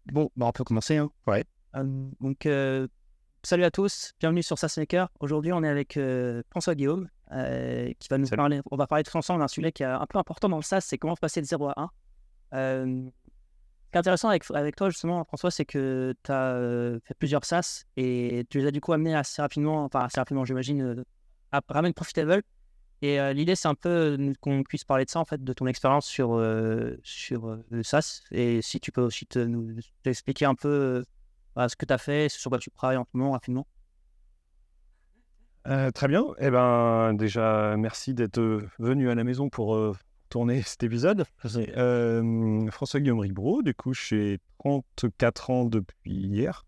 Bon, bah, on peut commencer, hein. Ouais. Donc, salut à tous, bienvenue sur SaaS Maker. Aujourd'hui, on est avec François Guillaume, qui va nous Salut. parler. On va parler tous ensemble d'un sujet qui est un peu important dans le SaaS, c'est comment passer de 0 à 1. Ce qui est intéressant avec toi, justement, François, c'est que tu as fait plusieurs SaaS et tu les as du coup amenés assez rapidement, j'imagine, à ramener Profitable. Et l'idée, c'est un peu qu'on puisse parler de ça, en fait, de ton expérience sur le SaaS. Et si tu peux aussi nous t'expliquer un peu ce que tu as fait, sur quoi tu travailles en ce moment, rapidement. Très bien. Eh ben, déjà, merci d'être venu à la maison pour tourner cet épisode. François-Guillaume Ribro, du coup, j'ai 34 ans depuis hier,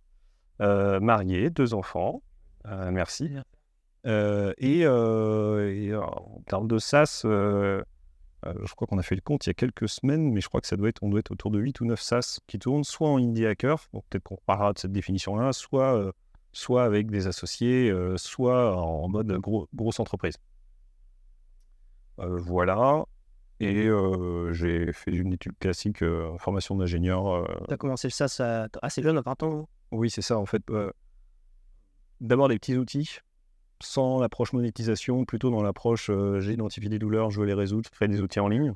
marié, 2 enfants. Merci. Bien. En termes de SaaS, je crois qu'on a fait le compte il y a quelques semaines, mais je crois que on doit être autour de 8 ou 9 SaaS qui tournent soit en indie hacker, donc peut-être qu'on parlera de cette définition-là, soit avec des associés, soit en mode grosse entreprise. Voilà. Et j'ai fait une étude classique, formation d'ingénieur. Tu as commencé le SaaS assez jeune, à 20 ans. Oui, c'est ça, en fait. D'abord des petits outils, sans l'approche monétisation, plutôt dans l'approche j'ai identifié des douleurs, je veux les résoudre, je crée des outils en ligne.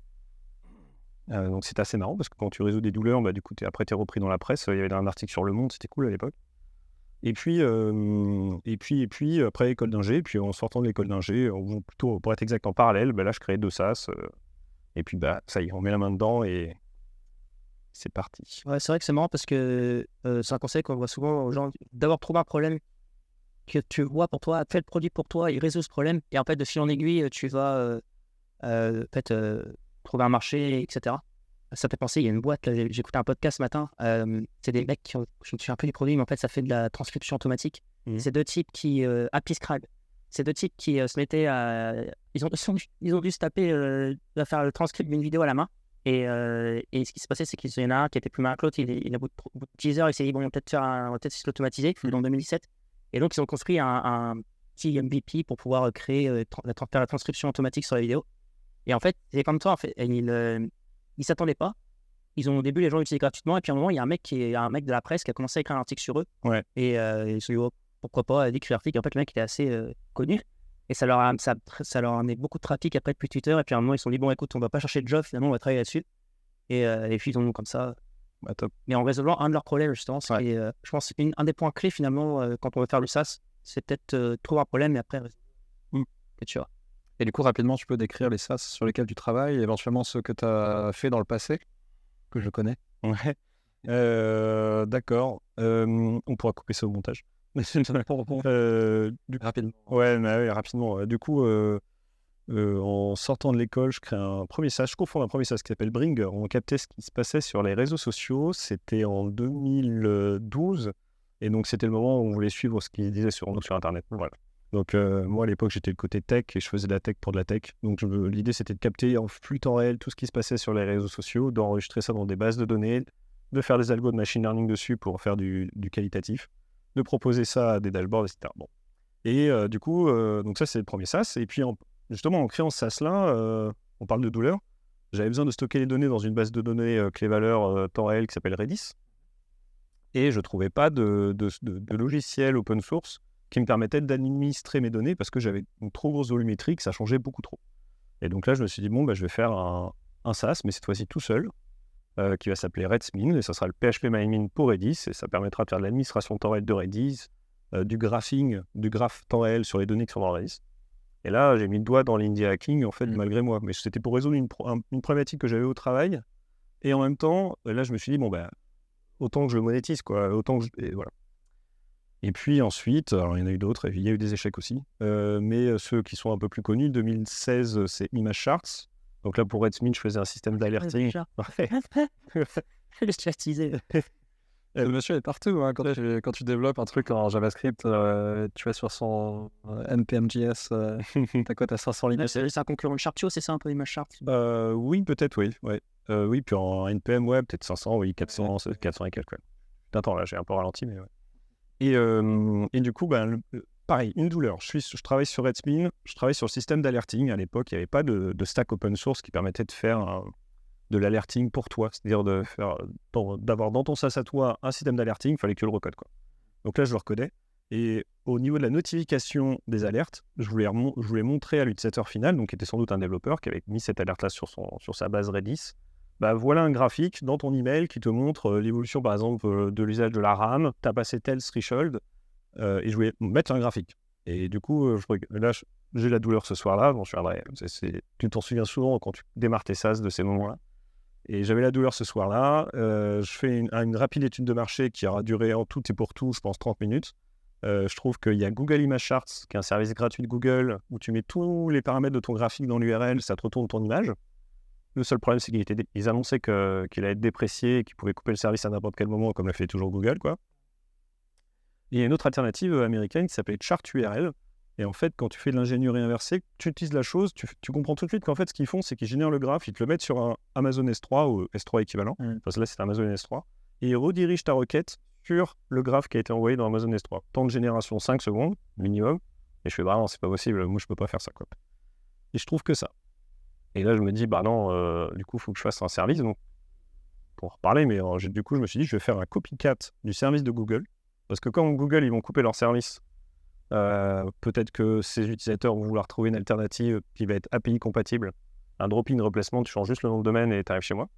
Donc c'est assez marrant parce que quand tu résous des douleurs, bah, du coup, après, tu es repris dans la presse. Il y avait un article sur Le Monde, c'était cool à l'époque. Et puis, après école d'ingé, puis en sortant de l'école d'ingé, ou plutôt pour être exact en parallèle, bah là je crée 2 SaaS, et puis bah ça y est, on met la main dedans et c'est parti. Ouais, c'est vrai que c'est marrant parce que c'est un conseil qu'on voit souvent aux gens, d'avoir trouvé un problème que tu vois pour toi, fais le produit pour toi, il résout ce problème. Et en fait, de fil en aiguille, tu vas trouver un marché, etc. Ça me fait penser, il y a une boîte, là, j'ai écouté un podcast ce matin, c'est des mecs qui ont, je me souviens un peu du produit, mais en fait, ça fait de la transcription automatique. C'est deux types qui, AppyScribe, c'est deux types qui se mettaient à. Ils ont dû se taper, à faire le transcript d'une vidéo à la main. Et ce qui s'est passé, c'est qu'il y en a un qui était plus malin que l'autre. Il a au bout de 10 heures, il s'est dit, bon, on va peut-être l'automatiser, en 2017. Et donc, ils ont construit un petit MVP pour pouvoir créer, faire la transcription automatique sur la vidéo. Et en fait, c'est comme toi, en fait, ils s'attendaient pas. Au début, les gens l'utilisaient gratuitement, et puis à un moment, il y a un mec de la presse qui a commencé à écrire un article sur eux. Ouais. Et ils se sont dit, oh, pourquoi pas, à écrire l'article. En fait, le mec était assez connu, et ça leur a amené beaucoup de trafic après depuis Twitter. Et puis à un moment, ils se sont dit, bon, écoute, on va pas chercher de job, finalement, on va travailler là-dessus. Et puis ils ont comme ça. Bah, top. Mais en résolvant un de leurs problèmes, justement, Ouais. je pense un des points clés, finalement, quand on veut faire du SaaS, c'est peut-être trouver un problème et après résoudre. Mm. Que tu vois. Et du coup, rapidement, tu peux décrire les SaaS sur lesquels tu travailles, éventuellement ceux que tu as fait dans le passé, que je connais. Ouais. D'accord. On pourra couper ça au montage. Rapidement. Ouais, mais ouais, rapidement. Du coup, en sortant de l'école, je crée un premier SaaS. Je confonds un premier SaaS qui s'appelle Bringer. On captait ce qui se passait sur les réseaux sociaux. C'était en 2012. Et donc, c'était le moment où on voulait suivre ce qu'ils disaient sur Internet. Voilà. Donc, moi, à l'époque, j'étais le côté tech et je faisais de la tech pour de la tech. Donc, l'idée, c'était de capter en flux temps réel tout ce qui se passait sur les réseaux sociaux, d'enregistrer ça dans des bases de données, de faire des algos de machine learning dessus pour faire du qualitatif, de proposer ça à des dashboards, etc. Bon. Et du coup, donc ça, c'est le premier SaaS. Et puis, justement, en créant ce SaaS-là, on parle de douleur. J'avais besoin de stocker les données dans une base de données clé-valeur temps réel qui s'appelle Redis. Et je ne trouvais pas de logiciel open source qui me permettait d'administrer mes données parce que j'avais une trop grosse volumétrie, que ça changeait beaucoup trop. Et donc là, je me suis dit, bon, bah, je vais faire un SaaS, mais cette fois-ci tout seul, qui va s'appeler Redsmin, et ça sera le PHP-MyAdmin pour Redis, et ça permettra de faire de l'administration temps réel de Redis, du graphing, du graph temps réel sur les données qui sont dans Redis. Et là, j'ai mis le doigt dans l'indie hacking, en fait, malgré moi. Mais c'était pour résoudre une problématique que j'avais au travail. Et en même temps, là, je me suis dit, bon, bah, autant que je le monétise, quoi. Et voilà. Et puis ensuite, alors il y en a eu d'autres, il y a eu des échecs aussi. Mais ceux qui sont un peu plus connus, 2016, c'est Image Charts. Donc là, pour Redsmin, je faisais un système d'alerting. Ouais. Je l'ai déjà utilisé. Le monsieur est partout. Hein. Quand tu développes un truc en JavaScript, tu vas sur son NPM.js, t'as quoi, t'as 500 lignes. C'est un concurrent de Chartio, c'est ça un peu Image Chart? Oui, peut-être, oui. Ouais. Oui, puis en NPM, ouais, peut-être 500, oui, 400, 400 et quelques. Ouais. Attends, là, j'ai un peu ralenti, mais ouais. Et du coup, ben, pareil, une douleur. Je travaille sur Redsmin, je travaille sur le système d'alerting. À l'époque, il n'y avait pas de stack open source qui permettait de faire de l'alerting pour toi. C'est-à-dire d'avoir dans ton SaaS à toi un système d'alerting, il fallait que je le recode, quoi. Donc là, je le recodais. Et au niveau de la notification des alertes, je voulais montrer à l'utilisateur final, donc qui était sans doute un développeur, qui avait mis cette alerte-là sur sa base Redis. Voilà un graphique dans ton email qui te montre l'évolution, par exemple, de l'usage de la RAM. Tu as passé tel threshold, et je voulais mettre un graphique. Et du coup, là, j'ai la douleur ce soir-là. Bon, je suis vrai, tu t'en souviens souvent quand tu démarres tes SaaS de ces moments-là. Et j'avais la douleur ce soir-là. Je fais une rapide étude de marché qui aura duré en tout et pour tout, je pense, 30 minutes. Je trouve qu'il y a Google Image Charts, qui est un service gratuit de Google, où tu mets tous les paramètres de ton graphique dans l'URL, ça te retourne ton image. Le seul problème, c'est qu'ils annonçaient qu'il allait être déprécié et qu'ils pouvaient couper le service à n'importe quel moment, comme l'a fait toujours Google, quoi. Et il y a une autre alternative américaine qui s'appelle ChartURL. Et en fait, quand tu fais de l'ingénierie inversée, tu utilises la chose, tu comprends tout de suite qu'en fait, ce qu'ils font, c'est qu'ils génèrent le graphe, ils te le mettent sur un Amazon S3 ou S3 équivalent. Enfin, là, c'est Amazon S3. Et ils redirigent ta requête sur le graphe qui a été envoyé dans Amazon S3. Temps de génération, 5 secondes, minimum. Et je fais, non, c'est pas possible, moi, je peux pas faire ça, quoi. Et je trouve que ça. Et là, je me dis, non, du coup, il faut que je fasse un service. Donc, pour en reparler, mais du coup, je me suis dit, je vais faire un copycat du service de Google. Parce que quand Google, ils vont couper leur service, peut-être que ces utilisateurs vont vouloir trouver une alternative qui va être API compatible. Un drop-in replacement, tu changes juste le nom de domaine et tu arrives chez moi.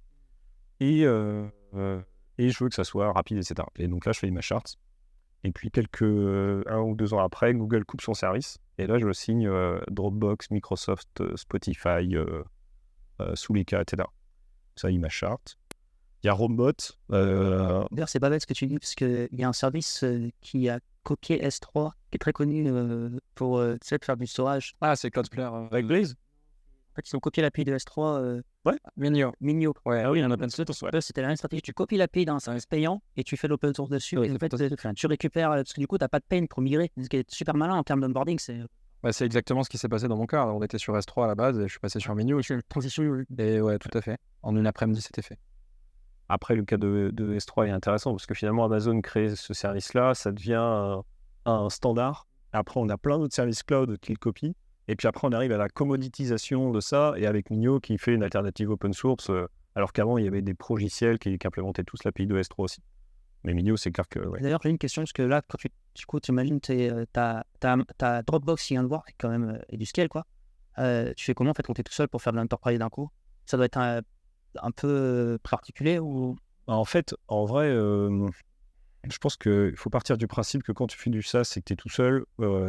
Et je veux que ça soit rapide, etc. Et donc là, je fais Image Charts. Et puis, 1 ou 2 ans après, Google coupe son service. Et là, je signe Dropbox, Microsoft, Spotify, Sulika, etc. Ça, Image Charts. Il y a Rombot. D'ailleurs, c'est pas bête ce que tu dis, parce qu'il y a un service qui a copié S3, qui est très connu pour faire du storage. Ah, c'est Cloudflare. Avec Blaze. En fait, ils ont copié l'API de S3. Ouais, Minio. Ouais, Ah oui, il y en a plein de sources. Ouais. C'était la même stratégie. Tu copies l'API d'un service payant et tu fais l'open source dessus. Oui, et en fait, tu récupères, parce que du coup, tu n'as pas de pain pour migrer. Ce qui est super malin en termes d'onboarding. C'est exactement ce qui s'est passé dans mon cas. On était sur S3 à la base et je suis passé sur Minio. C'est une transition. Et ouais, tout à fait. En une après-midi, c'était fait. Après, le cas de S3 est intéressant parce que finalement, Amazon crée ce service-là, ça devient un standard. Après, on a plein d'autres services cloud qui le copient. Et puis après, on arrive à la commoditisation de ça et avec Minio qui fait une alternative open source, alors qu'avant, il y avait des progiciels qui implémentaient tous l'API de S3 aussi. Mais Minio, c'est clair que... Ouais. D'ailleurs, j'ai une question, parce que là, quand tu imagines, t'as Dropbox qui vient de voir, quand même, et du scale, quoi. Tu fais comment, en fait, quand t'es tout seul pour faire de l'enterprise d'un coup? Ça doit être un peu particulier ou... En fait, en vrai, je pense qu'il faut partir du principe que quand tu fais du SaaS et que tu es tout seul,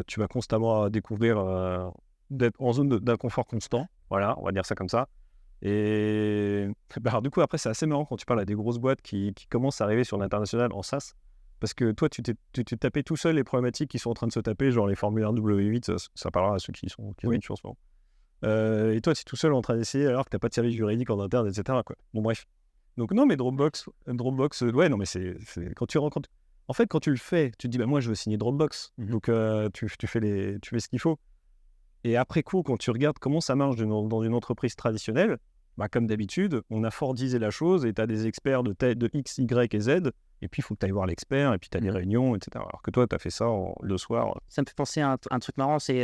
tu vas constamment découvrir d'être en zone d'inconfort constant. Voilà, on va dire ça comme ça. Et alors, du coup, après, c'est assez marrant quand tu parles à des grosses boîtes qui commencent à arriver sur l'international en SaaS. Parce que toi, tu t'es tapé tout seul les problématiques qui sont en train de se taper, genre les formulaires W8, ça parlera à ceux qui sont dessus en ce moment. Et toi, tu es tout seul en train d'essayer alors que tu n'as pas de service juridique en interne, etc., quoi. Bon, bref. Donc, non, mais Dropbox, ouais, non, mais c'est quand tu rencontres. En fait, quand tu le fais, tu te dis, moi, je veux signer Dropbox. Donc, tu fais ce qu'il faut. Et après coup, quand tu regardes comment ça marche dans une entreprise traditionnelle, comme d'habitude, on a fordisé la chose et tu as des experts de X, Y et Z. Et puis, il faut que tu ailles voir l'expert et puis tu as des réunions, etc. Alors que toi, tu as fait ça le soir. Ça me fait penser à un truc marrant, c'est...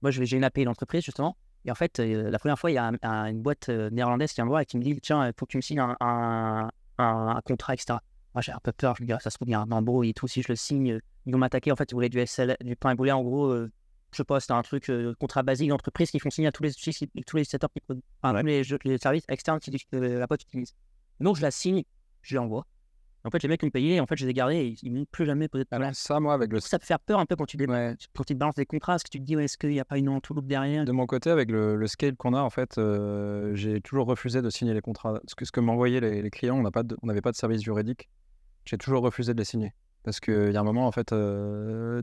moi, j'ai une API d'entreprise, justement. Et en fait, la première fois, il y a une boîte néerlandaise qui vient me voir et qui me dit, tiens, il faut que tu me signes un contrat, etc. Moi, j'ai un peu peur. Je me dis, ça se trouve, il y a un embrouille et tout. Si je le signe, ils vont m'attaquer. En fait, ils voulaient du SL, du pain et boulet. En gros, je sais pas, c'était un truc, contrat basique d'entreprise qui font signer à tous les utilisateurs, tous les services externes que la boîte utilise. Donc, je la signe, je l'envoie. En fait, les mecs qui me payaient, en fait, je les ai gardés et ils m'ont plus jamais posé de problème. Ça, moi, avec Ça peut faire peur un peu quand tu te balances des contrats, parce que tu te dis, est-ce qu'il n'y a pas une entourloupe derrière? De mon côté, avec le scale qu'on a, en fait, j'ai toujours refusé de signer les contrats. Ce que m'envoyaient les clients, on n'avait pas de service juridique. J'ai toujours refusé de les signer. Parce qu'il y a un moment, en fait,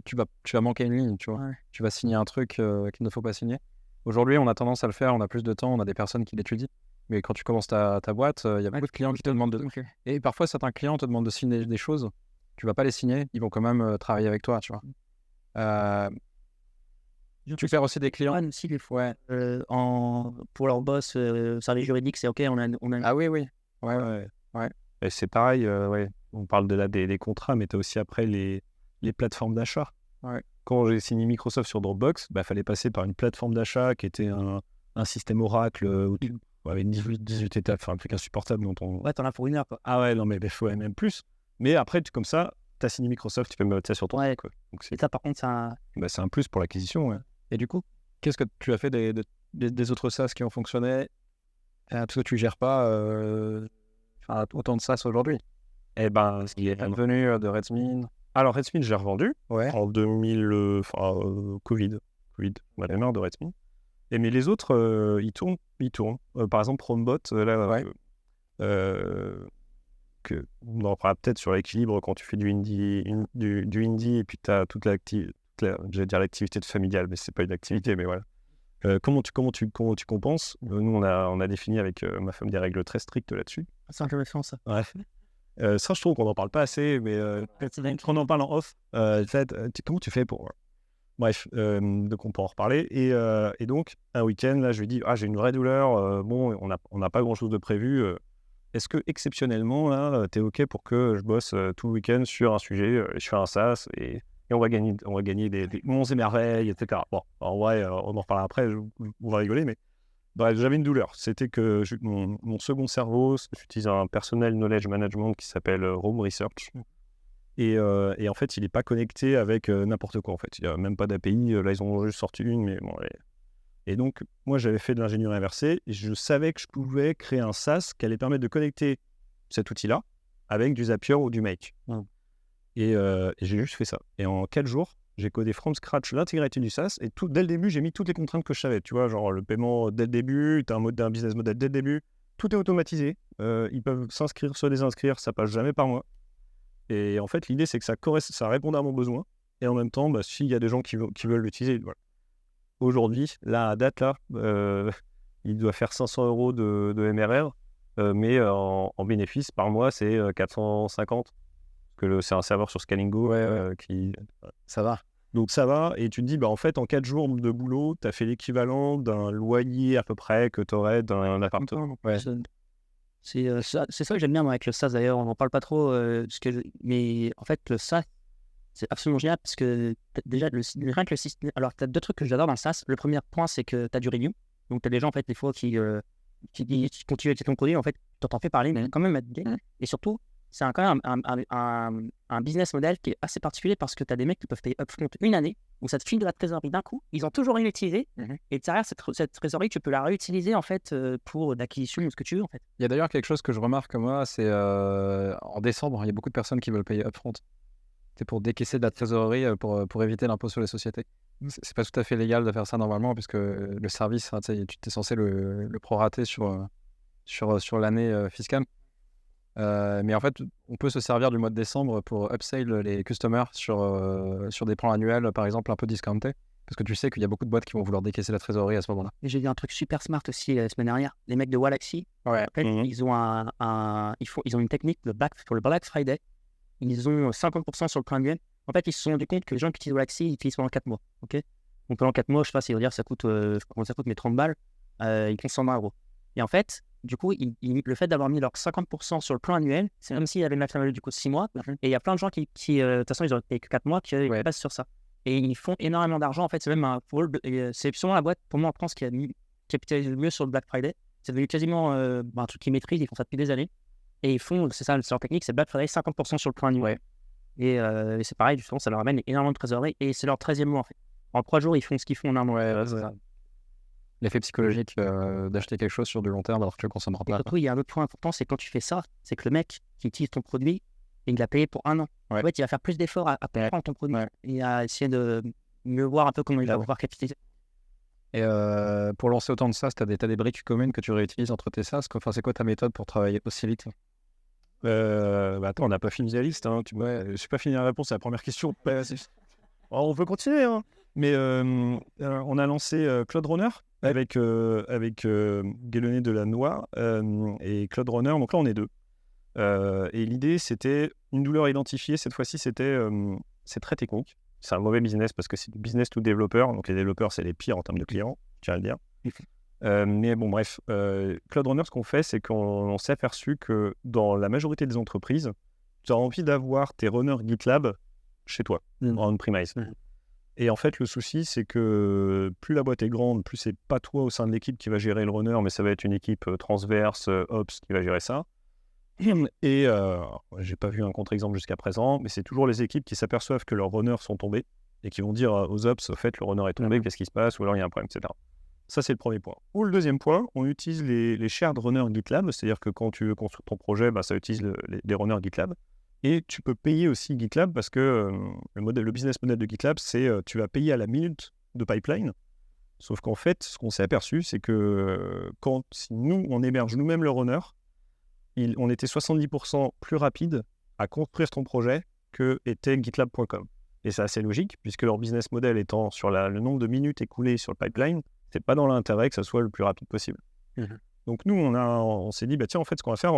tu vas manquer une ligne, tu vois. Ouais. Tu vas signer un truc qu'il ne faut pas signer. Aujourd'hui, on a tendance à le faire, on a plus de temps, on a des personnes qui l'étudient. Mais quand tu commences ta boîte, il y a beaucoup de clients qui te demandent de... Okay. Et parfois, certains clients te demandent de signer des choses. Tu vas pas les signer, ils vont quand même travailler avec toi, tu vois. Tu fais aussi des clients aussi, des fois. Pour leur boss, service juridique, c'est OK, on a... Ah oui. Ouais. Et c'est pareil, ouais. On parle des contrats, mais tu as aussi après les plateformes d'achat. Ouais. Quand j'ai signé Microsoft sur Dropbox, fallait passer par une plateforme d'achat qui était un système Oracle où avec 18 étapes, enfin un truc insupportable dont on... Ouais, t'en as pour 1 heure, quoi. Ah ouais, non mais ouais, même plus. Mais après, comme ça, t'as signé Microsoft, tu peux mettre ça sur ton Ouais. truc, quoi. Donc Et ça, par contre, c'est un plus pour l'acquisition, ouais. Et du coup, qu'est-ce que tu as fait des autres SaaS qui ont fonctionné parce que tu gères pas autant de SaaS aujourd'hui? Eh ben, Venu de Redsmin. alors Redsmin, j'ai revendu Ouais. en 2000, Covid, on avait marre de Redsmin. Et mais les autres, ils tournent. Par exemple, Promebot, là, Ouais. on en parlera peut-être sur l'équilibre quand tu fais du indie, du indie et puis tu as toute j'allais dire l'activité de familiale, mais c'est pas une activité, mais voilà. Comment tu compenses? Nous, on a défini avec ma femme des règles très strictes là-dessus. c'est intéressant, ça. Ouais. Ça, je trouve qu'on n'en parle pas assez, mais c'est vrai. quand on en parle en off, comment tu fais pour... Bref, donc on peut en reparler. Et donc, un week-end, là, je lui dis, j'ai une vraie douleur, bon, on n'a pas grand-chose de prévu. Est-ce que, exceptionnellement, là, t'es OK pour que je bosse tout le week-end sur un sujet, je fais un SaaS et on va gagner des monts et merveilles, etc. Bon, en vrai, on en reparlera après, on va rigoler, mais bref, j'avais une douleur. C'était que mon second cerveau, j'utilise un personnel knowledge management qui s'appelle Rome Research. Et en fait, il n'est pas connecté avec n'importe quoi, en fait. Il n'y a même pas d'API. Là, ils ont juste sorti une, mais bon. Et donc, moi, j'avais fait de l'ingénierie inversée et je savais que je pouvais créer un SaaS qui allait permettre de connecter cet outil-là avec du Zapier ou du Make. Et j'ai juste fait ça. Et en 4 jours, j'ai codé from scratch l'intégralité du SaaS et dès le début, j'ai mis toutes les contraintes que je savais. Tu vois, genre le paiement dès le début, tu as un business model dès le début. Tout est automatisé. Ils peuvent s'inscrire, se désinscrire, ça passe jamais par moi. Et en fait, l'idée, c'est que ça réponde à mon besoin. Et en même temps, s'il y a des gens qui veulent l'utiliser, voilà. Aujourd'hui, là, à date, là, il doit faire 500 € de MRR, mais en bénéfice, par mois, c'est 450. Parce que c'est un serveur sur Scalingo qui... Ça va. Donc ça va, et tu te dis, en fait, en 4 jours de boulot, tu as fait l'équivalent d'un loyer à peu près que tu aurais d'un appartement. Ouais. C'est ça que j'aime bien moi, avec le SaaS d'ailleurs, on n'en parle pas trop, mais en fait le SaaS c'est absolument génial parce que déjà rien que le système. Alors tu as 2 trucs que j'adore dans le SaaS. Le premier point c'est que tu as du review, donc tu as des gens en fait des fois qui continuent à utiliser ton produit, en fait tu t'entends fait parler mais quand même et surtout c'est quand même un business model qui est assez particulier parce que tu as des mecs qui peuvent payer upfront une année où ça te file de la trésorerie d'un coup, ils ont toujours rien utilisé et derrière cette trésorerie tu peux la réutiliser en fait pour l'acquisition ou ce que tu veux en fait. Il y a d'ailleurs quelque chose que je remarque moi, c'est en décembre, il y a beaucoup de personnes qui veulent payer upfront. C'est pour décaisser de la trésorerie pour éviter l'impôt sur les sociétés. C'est pas tout à fait légal de faire ça normalement puisque le service, tu es censé le prorater sur l'année fiscale. Mais en fait, on peut se servir du mois de décembre pour upsell les customers sur des plans annuels, par exemple, un peu discountés. Parce que tu sais qu'il y a beaucoup de boîtes qui vont vouloir décaisser la trésorerie à ce moment-là. Et j'ai vu un truc super smart aussi la semaine dernière. Les mecs de Wallaxy, en fait, ils ont ils ont une technique pour le Black Friday. Ils ont 50% sur le plan annuel. En fait, ils se sont rendus compte que les gens qui utilisent Wallaxy, ils utilisent pendant 4 mois. Okay, donc pendant 4 mois, je sais pas, ça veut dire ça coûte, mais 30 balles, ils comptent 120 €. Et en fait, du coup, le fait d'avoir mis leurs 50% sur le plan annuel, c'est comme s'il y avait une lifetime value du coup de 6 mois. Et il y a plein de gens qui de toute façon, ils auraient payé que 4 mois, qui passent sur ça. Et ils font énormément d'argent. En fait, c'est même c'est sûrement la boîte, pour moi, en France, qui a capitalisé le mieux sur le Black Friday. C'est devenu quasiment un truc qu'ils maîtrisent. Ils font ça depuis des années. Et ils font, c'est ça, leur technique, c'est Black Friday, 50% sur le plan annuel. Et c'est pareil, justement, ça leur amène énormément de trésorerie. Et c'est leur 13e mois, en fait. En 3 jours, ils font ce qu'ils font en un mois. C'est ça. L'effet psychologique d'acheter quelque chose sur du long terme alors que tu le consommeras pas. Surtout, il y a un autre point important, c'est quand tu fais ça, c'est que le mec qui utilise ton produit, il l'a payé pour 1 an. En fait, il va faire plus d'efforts à prendre ton produit et à essayer de mieux voir un peu comment il va pouvoir capitaliser. Et pour lancer autant de SaaS, tu as des briques communes que tu réutilises entre tes SaaS. Enfin, c'est quoi ta méthode pour travailler aussi vite? Attends, on n'a pas fini la liste. Hein. Je n'ai pas fini la réponse à la première question. On peut continuer. Hein. Mais on a lancé Cloud Runner avec Guélené de la Noix et Cloud Runner. Donc là, on est 2. Et l'idée, c'était une douleur identifiée. Cette fois-ci, c'est très technique. C'est un mauvais business parce que c'est du business to développeurs. Donc les développeurs, c'est les pires en termes de clients, je tiens à le dire. Mais bon, bref, Cloud Runner, ce qu'on fait, c'est qu'on s'est aperçu que dans la majorité des entreprises, tu as envie d'avoir tes runners GitLab chez toi, en on-premise. Et en fait, le souci, c'est que plus la boîte est grande, plus c'est pas toi au sein de l'équipe qui va gérer le runner, mais ça va être une équipe transverse, Ops, qui va gérer ça. Et j'ai pas vu un contre-exemple jusqu'à présent, mais c'est toujours les équipes qui s'aperçoivent que leurs runners sont tombés et qui vont dire aux Ops, au fait, le runner est tombé, qu'est-ce qui se passe, ou alors il y a un problème, etc. Ça, c'est le premier point. Ou le deuxième point, on utilise les shared runners GitLab, c'est-à-dire que quand tu veux construire ton projet, ça utilise les runners GitLab. Et tu peux payer aussi GitLab parce que le business model de GitLab, c'est tu vas payer à la minute de pipeline. Sauf qu'en fait, ce qu'on s'est aperçu, c'est que si nous, on héberge nous-mêmes le runner, on était 70% plus rapide à construire ton projet que était GitLab.com. Et c'est assez logique, puisque leur business model étant sur le nombre de minutes écoulées sur le pipeline, c'est pas dans l'intérêt que ça soit le plus rapide possible. Donc nous, on s'est dit, tiens, en fait, ce qu'on va faire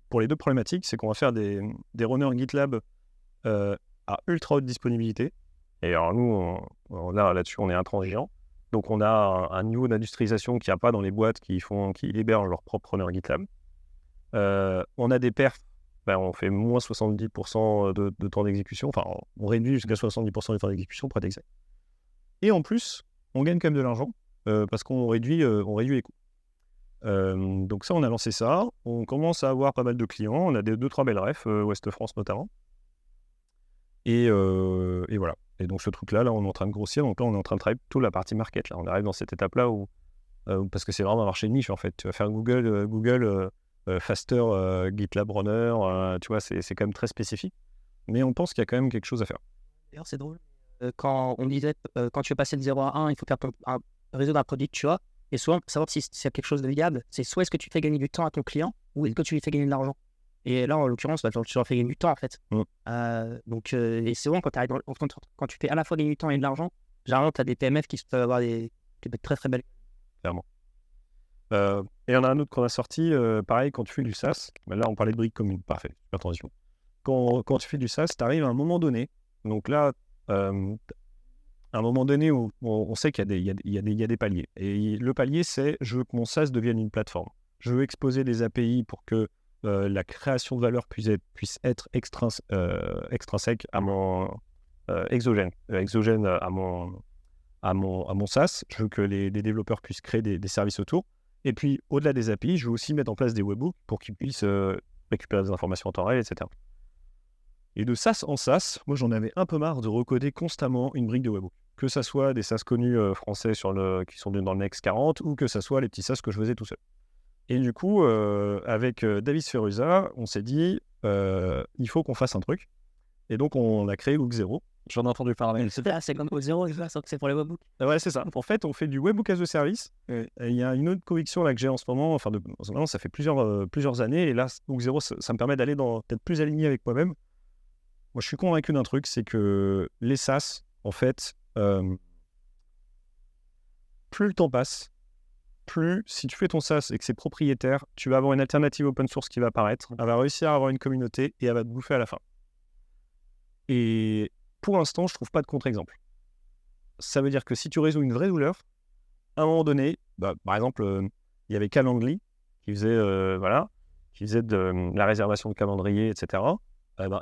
pour les deux problématiques, c'est qu'on va faire des runners GitLab à ultra haute disponibilité. Et alors nous, là-dessus, on est intransigeant. Donc on a un niveau d'industrialisation qu'il n'y a pas dans les boîtes qui hébergent leur propre runner GitLab. On a des perfs, on fait moins 70% de temps d'exécution. Enfin, on réduit jusqu'à 70% du temps d'exécution pour être exact. Et en plus, on gagne quand même de l'argent parce qu'on réduit les coûts. Donc ça, on a lancé ça. On commence à avoir pas mal de clients. On a 2-3 belles refs, Ouest France notamment. Et voilà. Et donc ce truc-là, on est en train de grossir. Donc là, on est en train de travailler plutôt la partie market. Là, on arrive dans cette étape-là où parce que c'est vraiment un marché de niche en fait. Tu vas faire Google Faster GitLab Runner. Tu vois, c'est quand même très spécifique. Mais on pense qu'il y a quand même quelque chose à faire. D'ailleurs, c'est drôle. Quand on disait, quand tu veux passer de 0 à 1, il faut faire un réseau d'un produit que tu as. Et souvent, pour savoir si c'est quelque chose de viable, c'est soit est-ce que tu fais gagner du temps à ton client ou est-ce que tu lui fais gagner de l'argent. Et là, en l'occurrence, tu leur fais gagner du temps, en fait. Donc, et c'est souvent, quand tu fais à la fois gagner du temps et de l'argent, généralement, tu as des PMF qui peuvent avoir des très, très belles. Clairement. Et il y en a un autre qu'on a sorti, pareil, quand tu fais du SaaS. Là, on parlait de briques communes. Parfait, super transition. Quand tu fais du SaaS, tu arrives à un moment donné. Donc là, à un moment donné où on sait qu'il y a des paliers. Et le palier, c'est je veux que mon SaaS devienne une plateforme. Je veux exposer des API pour que la création de valeur puisse être extrinsèque à mon exogène à mon SaaS. Je veux que les développeurs puissent créer des services autour. Et puis, au-delà des API, je veux aussi mettre en place des webhooks pour qu'ils puissent récupérer des informations en temps réel, etc. Et de SaaS en SaaS, moi, j'en avais un peu marre de recoder constamment une brique de webhook. Que ça soit des SaaS connus français qui sont dans le Next 40 ou que ça soit les petits SaaS que je faisais tout seul. Et du coup, avec David Ferruza, on s'est dit, il faut qu'on fasse un truc. Et donc, on a créé Hook0. J'en ai entendu parler. C'est comme Hook0, c'est pour les webhooks. Ouais, c'est ça. En fait, on fait du webhook as a service. Il y a une autre conviction là que j'ai en ce moment. Ça fait plusieurs années. Et là, Hook0, ça me permet d'aller d'être plus aligné avec moi-même. Moi, je suis convaincu d'un truc, c'est que les SaaS, en fait, plus le temps passe, plus, si tu fais ton SaaS et que c'est propriétaire, tu vas avoir une alternative open source qui va apparaître, elle va réussir à avoir une communauté et elle va te bouffer à la fin. Et pour l'instant, je ne trouve pas de contre-exemple. Ça veut dire que si tu résous une vraie douleur, à un moment donné, par exemple, il y avait Calendly qui faisait de la réservation de calendrier, etc.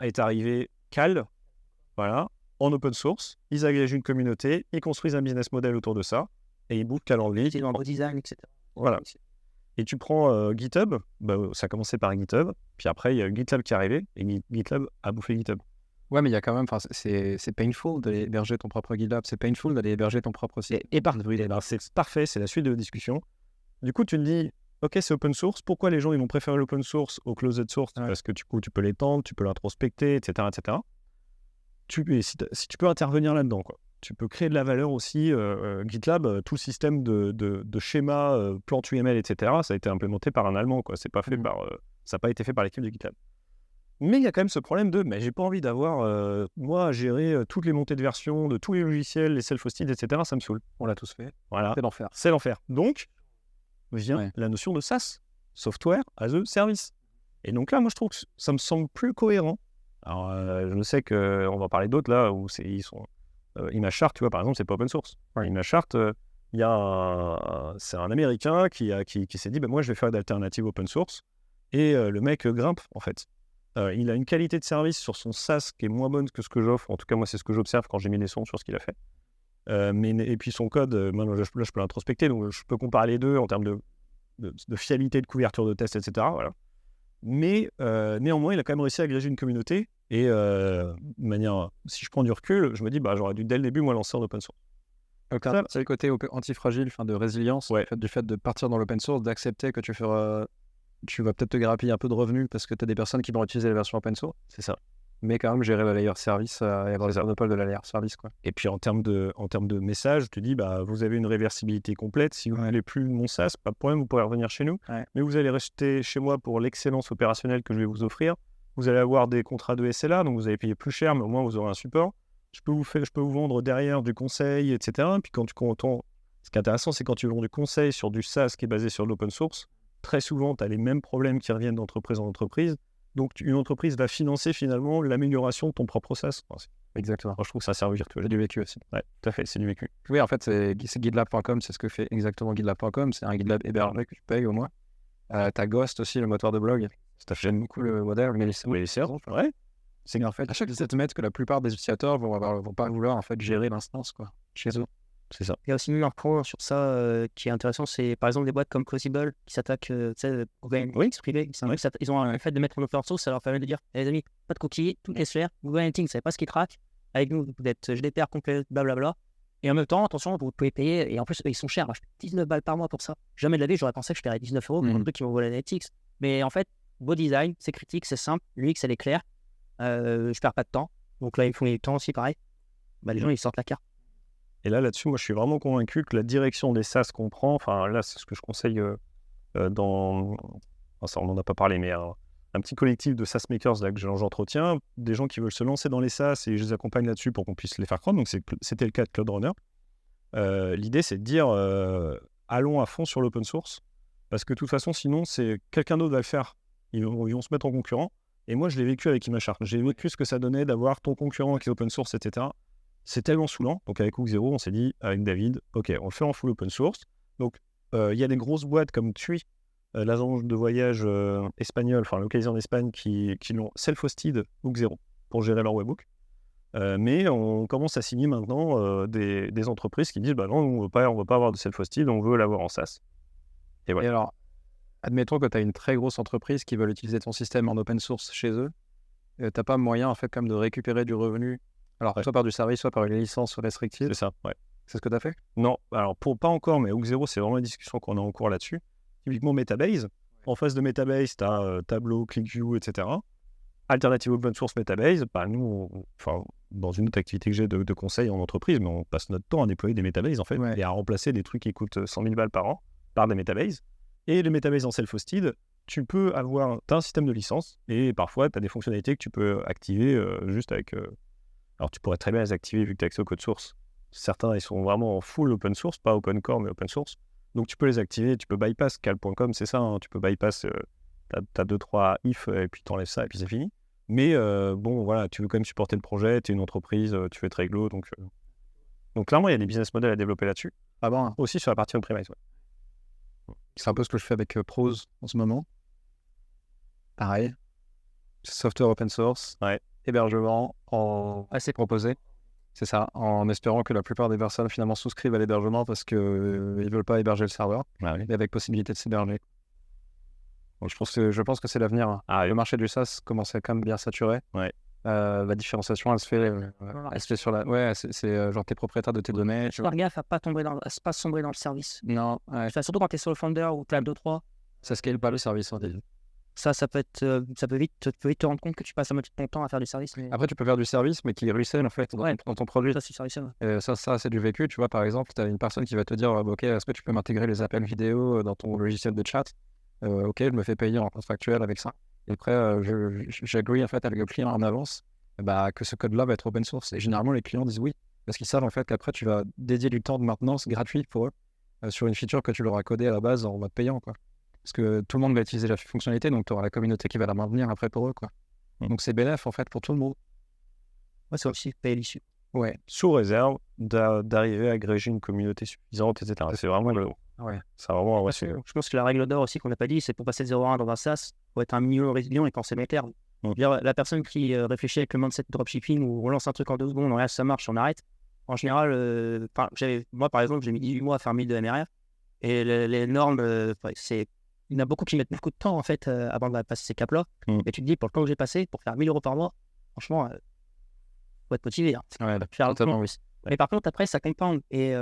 Est arrivé Cal, voilà, en open source. Ils agrègent une communauté, ils construisent un business model autour de ça, et ils bouffent Calendly. C'est dans le design, etc. Voilà. Et tu prends GitHub, ça a commencé par GitHub, puis après il y a GitLab qui est arrivé, et GitLab a bouffé GitHub. Ouais, mais il y a quand même, c'est painful d'aller héberger ton propre GitLab, c'est painful d'aller héberger ton propre site. Et c'est parfait, c'est la suite de la discussion. Du coup, tu te dis, ok, c'est open source, pourquoi les gens ils vont préférer l'open source au closed source? Parce que du coup, tu peux l'étendre, tu peux l'introspecter, etc. etc. Si tu peux intervenir là-dedans, quoi. Tu peux créer de la valeur aussi. GitLab, tout le système de schéma, plante UML, etc., ça a été implémenté par un Allemand, quoi. Ça n'a pas été fait par l'équipe de GitLab. Mais il y a quand même ce problème mais j'ai pas envie d'avoir, moi, à gérer toutes les montées de version de tous les logiciels, les self-hosted, etc., ça me saoule. On l'a tous fait. Voilà. C'est l'enfer. C'est l'enfer. Donc, vient la notion de SaaS, Software as a Service. Et donc là, moi, je trouve que ça me semble plus cohérent. Alors, je sais qu'on va parler d'autres là où ImageChart, tu vois, par exemple, c'est pas open source. ImageChart, c'est un Américain qui s'est dit, moi, je vais faire d'alternatives open source. Et le mec grimpe, en fait. Il a une qualité de service sur son SaaS qui est moins bonne que ce que j'offre. En tout cas, moi, c'est ce que j'observe quand j'ai mis des sons sur ce qu'il a fait. Et puis son code, moi, là, je peux l'introspecter, donc je peux comparer les deux en termes de fiabilité de couverture de test, etc. Voilà. Mais néanmoins, il a quand même réussi à agréger une communauté. Et de manière, si je prends du recul, je me dis, j'aurais dû dès le début, moi, lancer en open source. Donc, c'est le côté antifragile, de résilience, du fait de partir dans l'open source, d'accepter que tu vas peut-être te grappiller un peu de revenus parce que tu as des personnes qui vont utiliser la version open source. C'est ça. Mais quand même gérer la layer service et avoir les monopole de la layer service, quoi. Et puis en termes de message, je te dis, vous avez une réversibilité complète. Si vous ne voulez plus mon SaaS, pas de problème, vous pourrez revenir chez nous. Ouais. Mais vous allez rester chez moi pour l'excellence opérationnelle que je vais vous offrir. Vous allez avoir des contrats de SLA, donc vous allez payer plus cher, mais au moins vous aurez un support. Je peux vous vendre derrière du conseil, etc. Et puis ce qui est intéressant, c'est quand tu vends du conseil sur du SaaS qui est basé sur l'open source, très souvent, tu as les mêmes problèmes qui reviennent d'entreprise en entreprise. Donc, une entreprise va financer finalement l'amélioration de ton propre SaaS. Exactement. Moi, je trouve que c'est un service virtuel. C'est du vécu aussi. Ouais, tout à fait, c'est du vécu. Oui, en fait, c'est GitLab.com, c'est ce que fait exactement GitLab.com. C'est un GitLab hébergé que tu payes au moins. T'as Ghost aussi, le moteur de blog. J'aime beaucoup le modèle, mais les serveurs, c'est qu'en fait, à chaque fois, que la plupart des utilisateurs vont pas vouloir en fait gérer l'instance chez eux. C'est ça. Il y a aussi un point sur ça qui est intéressant, c'est par exemple des boîtes comme Closable qui s'attaquent au Analytics privé. Ils ont le fait de mettre en open source, ça leur permet de dire les amis, pas de cookies, tout est clair, Google Analytics, vous savez pas ce qui craque, avec nous, vous êtes GDPR complet, blablabla. Et en même temps, attention, vous pouvez payer, et en plus, ils sont chers, je paye 19 balles par mois pour ça. Jamais de la vie, j'aurais pensé que je paierais 19 € pour un truc qui m'envoie l'Analytics. Mais en fait, beau design, c'est critique, c'est simple, l'UX, elle est claire, je perds pas de temps. Donc là, ils font les temps aussi, pareil. Les gens, ils sortent la carte. Et là-dessus, moi, je suis vraiment convaincu que la direction des SaaS qu'on prend, là, c'est ce que je conseille ça, on n'en a pas parlé, mais un petit collectif de SaaS makers là, que j'entretiens, des gens qui veulent se lancer dans les SaaS et je les accompagne là-dessus pour qu'on puisse les faire croître. Donc, c'était le cas de Cloud Runner. L'idée, c'est de dire allons à fond sur l'open source parce que de toute façon, sinon, c'est quelqu'un d'autre va le faire. Ils vont se mettre en concurrent. Et moi, je l'ai vécu avec Imagechart. J'ai vécu ce que ça donnait d'avoir ton concurrent qui est open source, etc. C'est tellement saoulant. Donc, avec Hook Zero, on s'est dit, avec David, OK, on le fait en full open source. Donc, il y a des grosses boîtes comme TUI, l'agence de voyage espagnole, localisée en Espagne, qui l'ont self-hosted Hook Zero pour gérer leur webhook. Mais on commence à signer maintenant des entreprises qui disent, non, on veut pas avoir de self-hosted, on veut l'avoir en SaaS. Et voilà. Et alors, admettons que tu as une très grosse entreprise qui veut utiliser ton système en open source chez eux. Tu n'as pas moyen, en fait, quand même, de récupérer du revenu. Alors, soit par du service, soit par une licence restrictive. C'est ça, ouais. C'est ce que tu as fait? Non, alors pas encore, mais Hook Zero, c'est vraiment une discussion qu'on a en cours là-dessus. Typiquement Metabase. En face de Metabase, tu as Tableau, ClickView, etc. Alternative open source Metabase, nous, dans une autre activité que j'ai de conseil en entreprise, mais on passe notre temps à déployer des Metabases, en fait, et à remplacer des trucs qui coûtent 100 000 balles par an par des Metabases. Et les Metabases en self-hosted, tu as un système de licence, et parfois, tu as des fonctionnalités que tu peux activer juste avec... Alors, tu pourrais très bien les activer vu que tu as accès au code source. Certains, ils sont vraiment en full open source, pas open core, mais open source. Donc, tu peux les activer, tu peux bypass cal.com, c'est ça, tu peux bypass, tu as 2-3 if, et puis tu enlèves ça, et puis c'est fini. Mais voilà, tu veux quand même supporter le projet, tu es une entreprise, tu veux être réglo, donc clairement, il y a des business models à développer là-dessus. Ah bon? Aussi sur la partie on-premise, ouais. C'est un peu ce que je fais avec Prose en ce moment. Pareil. Software open source, hébergement assez proposé. C'est ça, en espérant que la plupart des personnes finalement souscrivent à l'hébergement parce qu'ils ne veulent pas héberger le serveur, mais avec possibilité de s'héberger. Donc je pense que c'est l'avenir. Le marché du SaaS commence à quand même bien saturé. La différenciation, elle se fait sur la... Ouais, c'est genre t'es propriétaire de tes données. Faire gaffe à pas sombrer dans le service. Non. Surtout quand t'es sur le Founder ou Cloud 2-3. Ça scale pas le service. Ça peut vite te rendre compte que tu passes à moitié de ton temps à faire du service. Mais... Après, tu peux faire du service, mais qui ruisselle en fait dans ton produit. Ça, c'est service. Ça, c'est du vécu. Tu vois, par exemple, tu as une personne qui va te dire OK, est-ce que tu peux m'intégrer les appels vidéo dans ton logiciel de chat? OK, je me fais payer en contractuel avec ça. Et après, j'agree en fait avec le client en avance que ce code-là va être open source. Et généralement, les clients disent oui, parce qu'ils savent en fait qu'après, tu vas dédier du temps de maintenance gratuit pour eux sur une feature que tu leur as codée à la base en mode payant, quoi. Parce que tout le monde va utiliser la fonctionnalité, donc tu auras la communauté qui va la maintenir après pour eux, quoi. Donc c'est bénéf en fait pour tout le monde. Ouais, c'est aussi payer l'issue. Ouais. Sous réserve d'arriver à agréger une communauté suffisante, etc. C'est vraiment c'est vraiment je pense que la règle d'or aussi qu'on n'a pas dit, c'est pour passer de 0 à 1 dans un SaaS, il faut être un minimum résilient et penser long terme. La personne qui réfléchit avec le mindset de dropshipping où on lance un truc en 2 secondes, on regarde si ça marche, on arrête, en général, moi, par exemple, j'ai mis 18 mois à faire 1000 de MRR. Et les normes, il y en a beaucoup qui mettent beaucoup de temps, en fait, avant de passer ces caps-là. Et tu te dis, pour le temps que j'ai passé, pour faire 1000 euros par mois, franchement, faut être motivé. Hein. Ouais, Faire totalement, oui. Mais par contre, après, ça compound. Et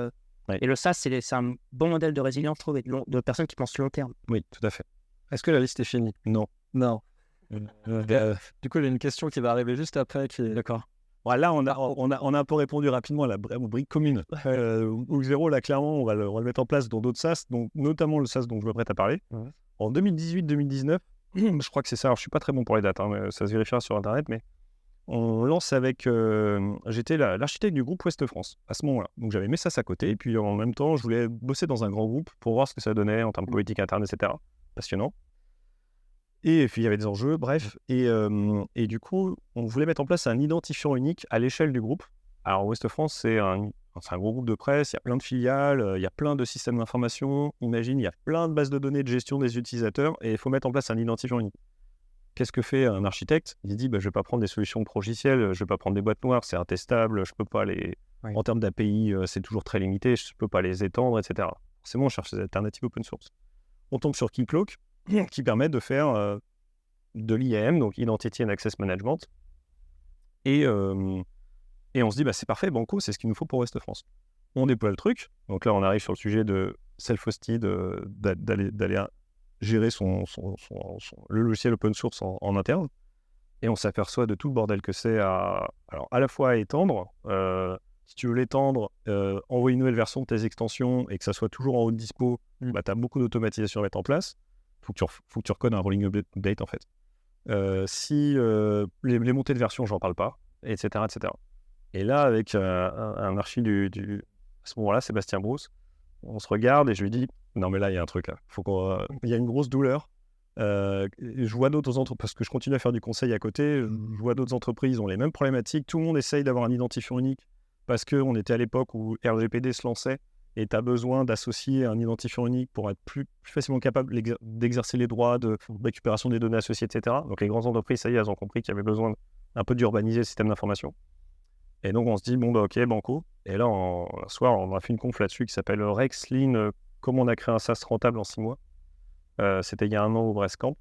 le SaaS, c'est un bon modèle de résilience, je trouve, et de personnes qui pensent long terme. Oui, tout à fait. Est-ce que la liste est finie? Non. Non. Du coup, il y a une question qui va arriver juste après. D'accord. Ouais, là, on a un peu répondu rapidement à la brique commune. Ou Xero, là, clairement, on va le mettre en place dans d'autres SaaS, donc, notamment le SaaS dont je m'apprête à parler. Ouais. En 2018-2019, je crois que c'est ça. Alors, je ne suis pas très bon pour les dates, hein, mais ça se vérifiera sur Internet, mais on lance avec... j'étais l'architecte du groupe Ouest France à ce moment-là. Donc, j'avais mis ça à côté, et puis en même temps, je voulais bosser dans un grand groupe pour voir ce que ça donnait en termes de politique interne, etc. Passionnant. Et puis il y avait des enjeux, bref. Et du coup, on voulait mettre en place un identifiant unique à l'échelle du groupe. Alors, Ouest France, c'est un gros groupe de presse, il y a plein de filiales, il y a plein de systèmes d'information. Imagine, il y a plein de bases de données de gestion des utilisateurs et il faut mettre en place un identifiant unique. Qu'est-ce que fait un architecte? Il dit, je ne vais pas prendre des solutions progicielles, je ne vais pas prendre des boîtes noires, c'est intestable, je peux pas les... Oui. En termes d'API, c'est toujours très limité, je ne peux pas les étendre, etc. Forcément, on cherche des alternatives open source. On tombe sur Keycloak, qui permet de faire de l'IAM, donc Identity and Access Management. Et on se dit, c'est parfait, Banco, c'est ce qu'il nous faut pour Ouest France. On déploie le truc. Donc là, on arrive sur le sujet de self-hosted, d'aller gérer le logiciel open source en interne. Et on s'aperçoit de tout le bordel que c'est à la fois à étendre. Si tu veux l'étendre, envoyer une nouvelle version de tes extensions et que ça soit toujours en haute dispo, tu as beaucoup d'automatisation à mettre en place. Faut que tu recodes un rolling update en fait. Si les montées de version, j'en parle pas, etc. Et là, avec un archi à ce moment-là, Sébastien Brousse, on se regarde et je lui dis, non mais là, il y a un truc là. Il y a une grosse douleur. Je vois d'autres entreprises, parce que je continue à faire du conseil à côté, je vois d'autres entreprises ont les mêmes problématiques. Tout le monde essaye d'avoir un identifiant unique parce qu'on était à l'époque où RGPD se lançait et tu as besoin d'associer un identifiant unique pour être plus facilement capable d'exercer les droits de récupération des données associées, etc. Donc les grandes entreprises, ça y est, elles ont compris qu'il y avait besoin un peu d'urbaniser le système d'information. Et donc on se dit, ok, Banco. Et là, un soir, on a fait une conf là-dessus qui s'appelle Rex Lean, comment on a créé un SaaS rentable en 6 mois. C'était il y a 1 an au Brestcamp.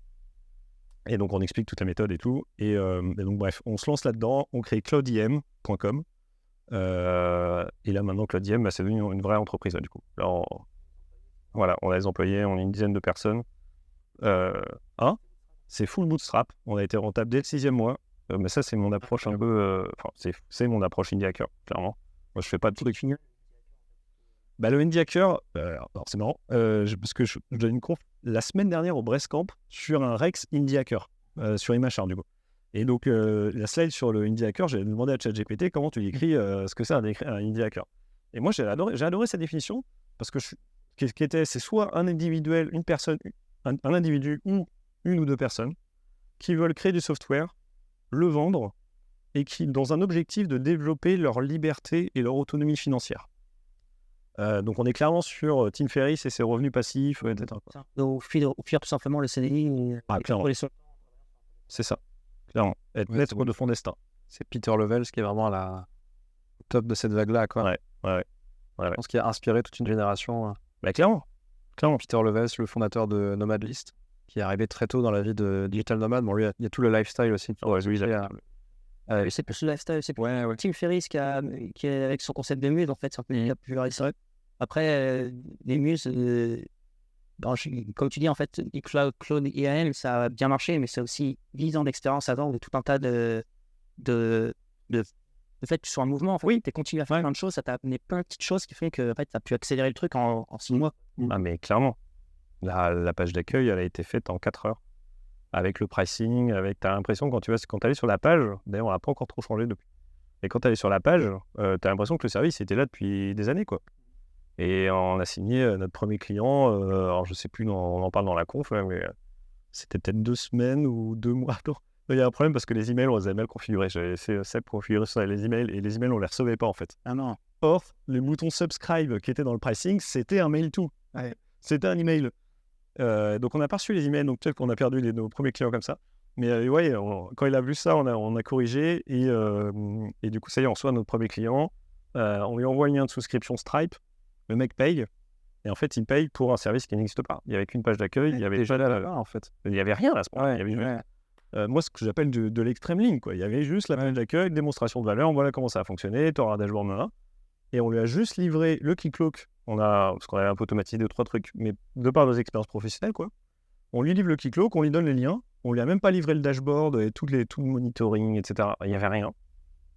Et donc on explique toute la méthode et tout. Et donc bref, on se lance là-dedans, on crée cloudiem.com. Et là maintenant Cloudiem, c'est devenu une vraie entreprise là, du coup. Là, on a des employés, on est une dizaine de personnes. C'est full bootstrap. On a été rentable dès le 6e mois. Mais ça, c'est mon approche un peu... c'est mon approche indie hacker, clairement. Moi, je fais pas de trucs. Le indie hacker, alors c'est marrant, parce que je donne une conf la semaine dernière au Brestcamp sur un Rex indie hacker, sur ImageArt du coup. Et donc, la slide sur le indie hacker, j'ai demandé à ChatGPT comment tu écris ce que c'est un indie hacker. Et moi, j'ai adoré sa définition, parce que c'est soit un individuel, une personne, un individu ou une ou deux personnes qui veulent créer du software, le vendre, et qui, dans un objectif de développer leur liberté et leur autonomie financière. Donc, on est clairement sur Tim Ferriss et ses revenus passifs, etc. Donc, fuir tout simplement le CDI. Clairement. C'est ça. Clairement. Être maître de son destin. C'est Peter Levels qui est vraiment au top de cette vague-là, quoi. Ouais. Je pense qu'il a inspiré toute une génération. Clairement. Peter Levels, le fondateur de Nomad List, qui est arrivé très tôt dans la vie de digital nomade. Bon, lui, il y a tout le lifestyle aussi. C'est plus le lifestyle, c'est plus Tim Ferriss qui est avec son concept des muses, en fait, c'est un peu la popularisé. Après, les muses, comme tu dis, en fait, Cloud IAM, ça a bien marché, mais c'est aussi 10 ans d'expérience avant, de tout un tas de fait que tu sois en mouvement. En fait, tu continues à faire plein de choses, ça t'a amené plein de petites choses qui font que en fait, tu as pu accélérer le truc en 6 mois. Mais clairement, la page d'accueil, elle a été faite en 4 heures. Avec le pricing, tu as l'impression quand tu allais sur la page, d'ailleurs on n'a pas encore trop changé depuis, mais quand tu allais sur la page, tu as l'impression que le service était là depuis des années, quoi. Et on a signé notre premier client, alors je sais plus, on en parle dans la conf, mais c'était peut-être 2 semaines ou 2 mois. Non, il y a un problème parce que les emails, on les avait mal configurés. J'avais fait Seb configurer sur les emails et les emails, on les recevait pas en fait. Ah non. Or, le bouton subscribe qui était dans le pricing, c'était un mail to. Ouais. C'était un email. Donc on a pas reçu les emails, donc peut-être qu'on a perdu nos premiers clients comme ça. Mais quand il a vu ça, on a corrigé et du coup ça y est, on reçoit notre premier client. On lui envoie un lien de souscription Stripe. Le mec paye. Et en fait, il paye pour un service qui n'existe pas. Il n'y avait qu'une page d'accueil. Il y avait Déjà pas là-bas, en fait. il y avait rien à ce moment. Ouais, Il y avait juste, ouais. moi, ce que j'appelle de l'extrême ligne, quoi. Il y avait juste la page d'accueil, démonstration de valeur. Voilà comment ça a fonctionné. Tu auras un dashboard maintenant. Et on lui a juste livré le Keycloak. Parce qu'on avait un peu automatisé 2-3 trucs, mais de par nos expériences professionnelles, quoi. On lui livre le Keycloak, on lui donne les liens. On lui a même pas livré le dashboard et tout le monitoring, etc. Il n'y avait rien.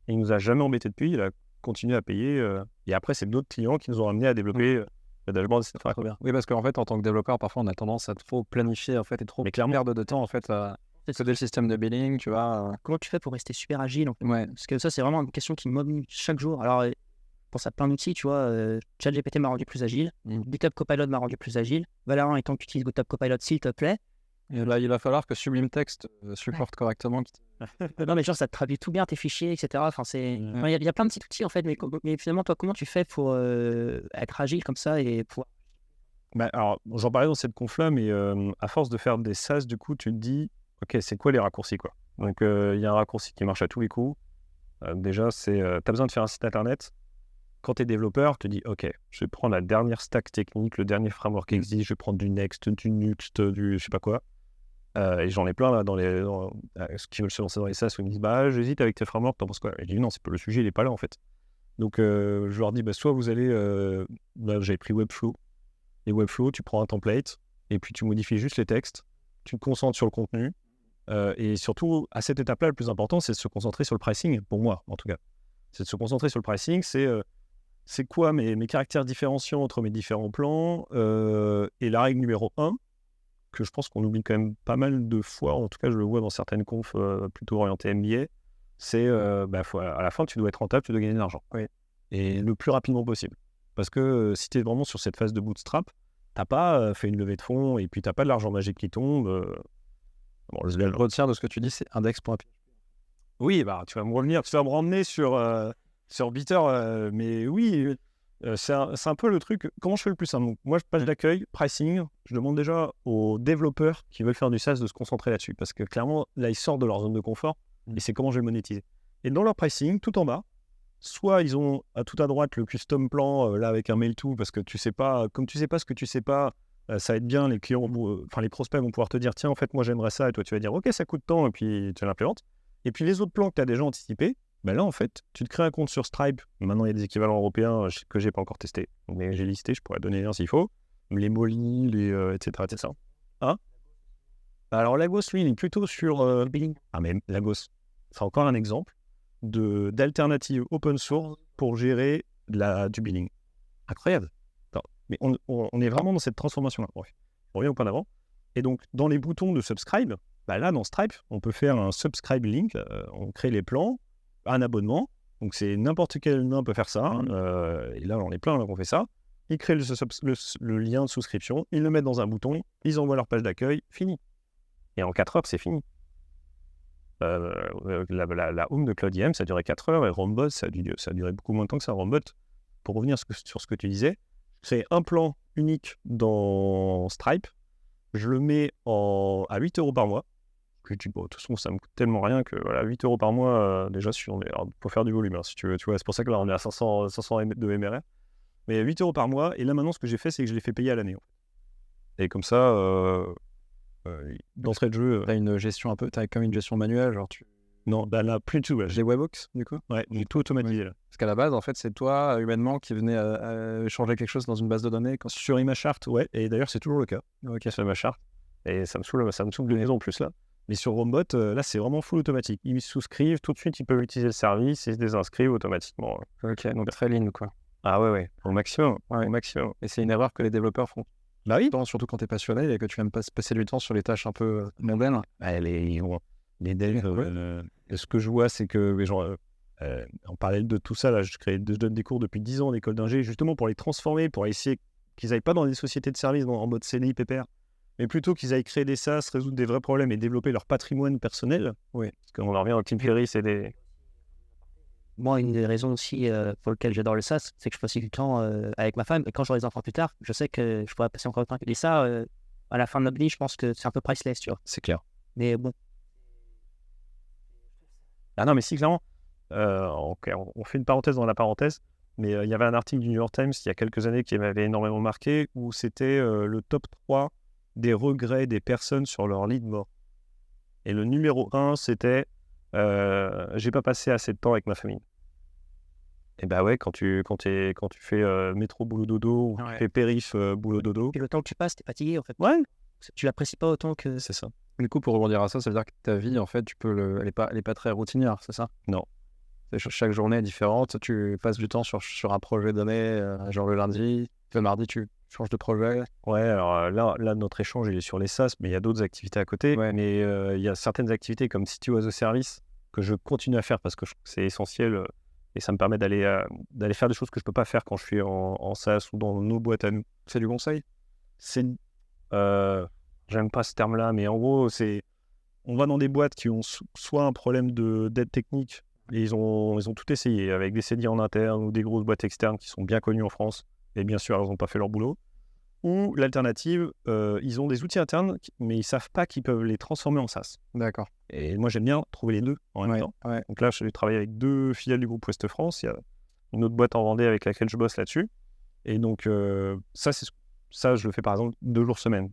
Et il nous a jamais embêté depuis. Il a continué à payer. Et après, c'est d'autres clients qui nous ont amenés à développer le dashboard, etc. Trop bien. Oui, parce qu'en fait, en tant que développeur, parfois, on a tendance à trop planifier, en fait, et trop perdre de temps, en fait, à coder le système de billing, tu vois. Comment tu fais pour rester super agile en fait? Ouais. Parce que ça, c'est vraiment une question qui me mobile chaque jour. Alors, je pense à plein d'outils, tu vois. ChatGPT m'a rendu plus agile. GitHub Copilot m'a rendu plus agile. Valorant, étant que tu utilises GitHub Copilot, s'il te plaît. Et là, il va falloir que Sublime Text supporte correctement. Non, mais genre, ça te traduit tout bien tes fichiers, etc. Enfin, il y a plein de petits outils, en fait. Mais finalement, toi, comment tu fais pour être agile comme ça et pouvoir... Alors, j'en parlais dans cette conf-là, mais à force de faire des SaaS, du coup, tu te dis, OK, c'est quoi les raccourcis, quoi. Donc, il y a un raccourci qui marche à tous les coups. Déjà, c'est, tu as besoin de faire un site internet. Quand tu es développeur, tu te dis, OK, je vais prendre la dernière stack technique, le dernier framework qui existe, je vais prendre du Next, du Nuxt, du je sais pas quoi. Et j'en ai plein, là, ceux qui veulent se lancer dans les SaaS, où ils me disent, j'hésite avec tes frameworks, t'en penses quoi? Et je dis, non, le sujet, il n'est pas là, en fait. Donc, je leur dis, soit vous allez... là, j'avais pris Webflow. Et Webflow, tu prends un template, et puis tu modifies juste les textes, tu te concentres sur le contenu, et surtout, à cette étape-là, le plus important, c'est de se concentrer sur le pricing, pour moi, en tout cas. C'est de se concentrer sur le pricing, c'est quoi mes caractères différenciants entre mes différents plans, et la règle numéro 1, que je pense qu'on oublie quand même pas mal de fois, en tout cas, je le vois dans certaines confs plutôt orientées MBA, c'est, à la fin, tu dois être rentable, tu dois gagner de l'argent. Oui. Et le plus rapidement possible. Parce que si tu es vraiment sur cette phase de bootstrap, t'as pas fait une levée de fonds et puis t'as pas de l'argent magique qui tombe. Je retiens de ce que tu dis, c'est index.php. Oui, tu vas me ramener sur Bitter, mais oui, c'est un peu le truc. Comment je fais le plus simple? Moi, page d'accueil, pricing, je demande déjà aux développeurs qui veulent faire du SaaS de se concentrer là-dessus. Parce que clairement, là, ils sortent de leur zone de confort et c'est comment je vais le monétiser. Et dans leur pricing, tout en bas, soit ils ont tout à droite le custom plan là avec un mail to, parce que tu sais pas, comme tu sais pas ce que tu sais pas, ça va être bien, les clients, les prospects vont pouvoir te dire tiens, en fait, moi j'aimerais ça, et toi tu vas dire ok, ça coûte tant, et puis tu l'implémentes. Et puis les autres plans que tu as déjà anticipés, là en fait, tu te crées un compte sur Stripe. Maintenant il y a des équivalents européens que j'ai pas encore testé, mais j'ai listé, je pourrais donner un s'il faut. Les Molly, etc. Hein? Alors Lagos, lui, il est plutôt sur billing. Ah mais Lagos, c'est encore un exemple d'alternatives open source pour gérer du billing. Incroyable. Mais on est vraiment dans cette transformation-là. Bref, on revient au point d'avant. Et donc, dans les boutons de subscribe, là, dans Stripe, on peut faire un subscribe link. On crée les plans, un abonnement. Donc, c'est n'importe quel humain peut faire ça. Et là, on est plein, on fait ça. Ils créent le lien de souscription, ils le mettent dans un bouton, ils envoient leur page d'accueil, fini. Et en 4 heures, c'est fini. La home de CloudIM, ça durait 4 heures, et Rombot, ça a duré beaucoup moins de temps que ça. Rombot, pour revenir sur ce que tu disais, c'est un plan unique dans Stripe, je le mets à 8 € par mois. Je dis, de toute façon, ça me coûte tellement rien que 8 € par mois, déjà, pour faire du volume, si tu veux. Tu vois, c'est pour ça que là, on est à 500 de MRR. Mais 8 € par mois, et là, maintenant, ce que j'ai fait, c'est que je l'ai fait payer à l'année. En fait. Et comme ça, d'entrée de jeu... T'as une gestion un peu, t'as comme une gestion manuelle, genre tu... Non, là, plus du tout. J'ai Webhooks, du coup. Ouais, j'ai tout automatisé, là. Parce qu'à la base, en fait, c'est toi, humainement, qui venais changer quelque chose dans une base de données. Sur ImageChart, ouais, et d'ailleurs, c'est toujours le cas. Ok. Sur ImageChart. Et ça me saoule de maison en plus, là. Mais sur Rombot, là, c'est vraiment full automatique. Ils souscrivent, tout de suite, ils peuvent utiliser le service, ils se désinscrivent automatiquement. Ok, donc très lean, quoi. Ah ouais, au maximum. Ouais. Au maximum. Et c'est une erreur que les développeurs font. Bah oui. Surtout quand t'es passionné et que tu aimes passer du temps sur les tâches un peu mondaines. Les devs, ce que je vois, c'est que en parallèle de tout ça, là, je donne des cours depuis 10 ans en école d'ingé, justement pour les transformer, pour essayer qu'ils n'aillent pas dans des sociétés de services en mode CDI pépère, mais plutôt qu'ils aillent créer des SaaS, résoudre des vrais problèmes et développer leur patrimoine personnel. Oui. Parce qu'on en revient au Tim Ferriss et des... Moi, une des raisons aussi pour lesquelles j'adore le SaaS, c'est que je passe du temps avec ma femme. Et quand j'aurai des enfants plus tard, je sais que je pourrais passer encore du temps. Et ça, à la fin de notre vie, je pense que c'est un peu priceless, tu vois. C'est clair. Mais bon. Ah non, mais si, clairement. On fait une parenthèse dans la parenthèse. mais il y avait un article du New York Times il y a quelques années qui m'avait énormément marqué, où c'était le top 3 des regrets des personnes sur leur lit de mort. Et le numéro 1, c'était j'ai pas passé assez de temps avec ma famille. Et bah ouais, quand tu fais métro boulot dodo, ou tu fais périph boulot dodo. Et le temps que tu passes, t'es fatigué en fait. Ouais, Tu l'apprécies pas autant que. c'est ça. Du coup, pour rebondir à ça, ça veut dire que ta vie, en fait, elle est pas très routinière, c'est ça? Non. Chaque journée est différente. Tu passes du temps sur un projet donné, genre le lundi, le mardi, tu changes de projet. Ouais, alors là, notre échange, il est sur les SaaS, mais il y a d'autres activités à côté. Ouais. Mais il y a certaines activités comme City as a Service que je continue à faire parce que je trouve que c'est essentiel et ça me permet d'aller faire des choses que je peux pas faire quand je suis en SaaS ou dans nos boîtes à nous. C'est du conseil? C'est, j'aime pas ce terme-là, mais en gros, on va dans des boîtes qui ont soit un problème d'aide technique, et ils ont tout essayé avec des CDI en interne ou des grosses boîtes externes qui sont bien connues en France, et bien sûr, elles n'ont pas fait leur boulot. Ou l'alternative, ils ont des outils internes, mais ils savent pas qu'ils peuvent les transformer en SaaS. D'accord. Et moi, j'aime bien trouver les deux en même temps. Ouais. Donc là, je travaille avec 2 filiales du groupe Ouest France. Il y a une autre boîte en Vendée avec laquelle je bosse là-dessus. Et donc, ça, je le fais par exemple 2 jours semaine.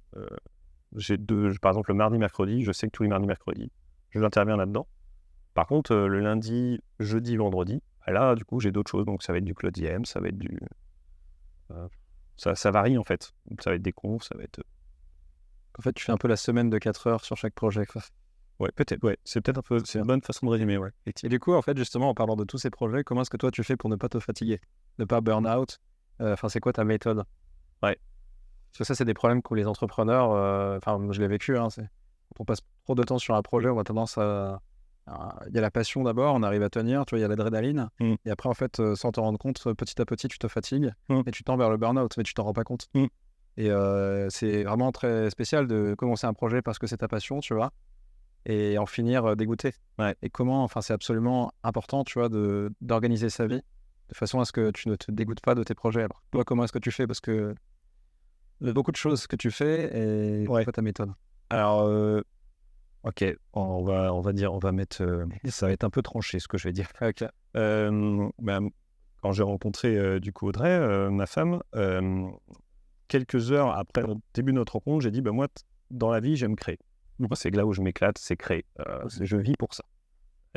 Par exemple, le mardi, mercredi, je sais que tous les mardis, mercredis, je interviens là-dedans. Par contre, le lundi, jeudi, vendredi, là, du coup, j'ai d'autres choses. Donc, ça va être du Cloud IAM, ça va être du... ça varie, en fait. Ça va être des confs, ça va être... En fait, tu fais un peu la semaine de 4 heures sur chaque projet, quoi. Ouais, peut-être. Ouais, c'est peut-être un peu... C'est une bonne façon de résumer, ouais. Et du coup, en fait, justement, en parlant de tous ces projets, comment est-ce que toi, tu fais pour ne pas te fatiguer, ne pas burn out? Enfin, c'est quoi ta méthode? Ouais. Parce que ça, c'est des problèmes que les entrepreneurs... Enfin, je l'ai vécu, hein, quand on passe trop de temps sur un projet, on a tendance à... Il y a la passion d'abord, on arrive à tenir, tu vois, il y a l'adrénaline. Et après, en fait, sans te rendre compte, petit à petit, tu te fatigues et tu tends vers le burn-out, mais tu t'en rends pas compte. Et c'est vraiment très spécial de commencer un projet parce que c'est ta passion, tu vois, et en finir dégoûté. Ouais. Et comment, enfin, c'est absolument important, tu vois, d'organiser sa vie de façon à ce que tu ne te dégoûtes pas de tes projets. Alors, toi, comment est-ce que tu fais? Parce que il y a beaucoup de choses que tu fais et c'est quoi ta méthode? Alors, ok, on va mettre... ça va être un peu tranché, ce que je vais dire. Ok. Quand j'ai rencontré du coup Audrey, ma femme, quelques heures après le début de notre rencontre, j'ai dit, moi, dans la vie, j'aime créer. Moi, c'est là où je m'éclate, c'est créer. Je vis pour ça.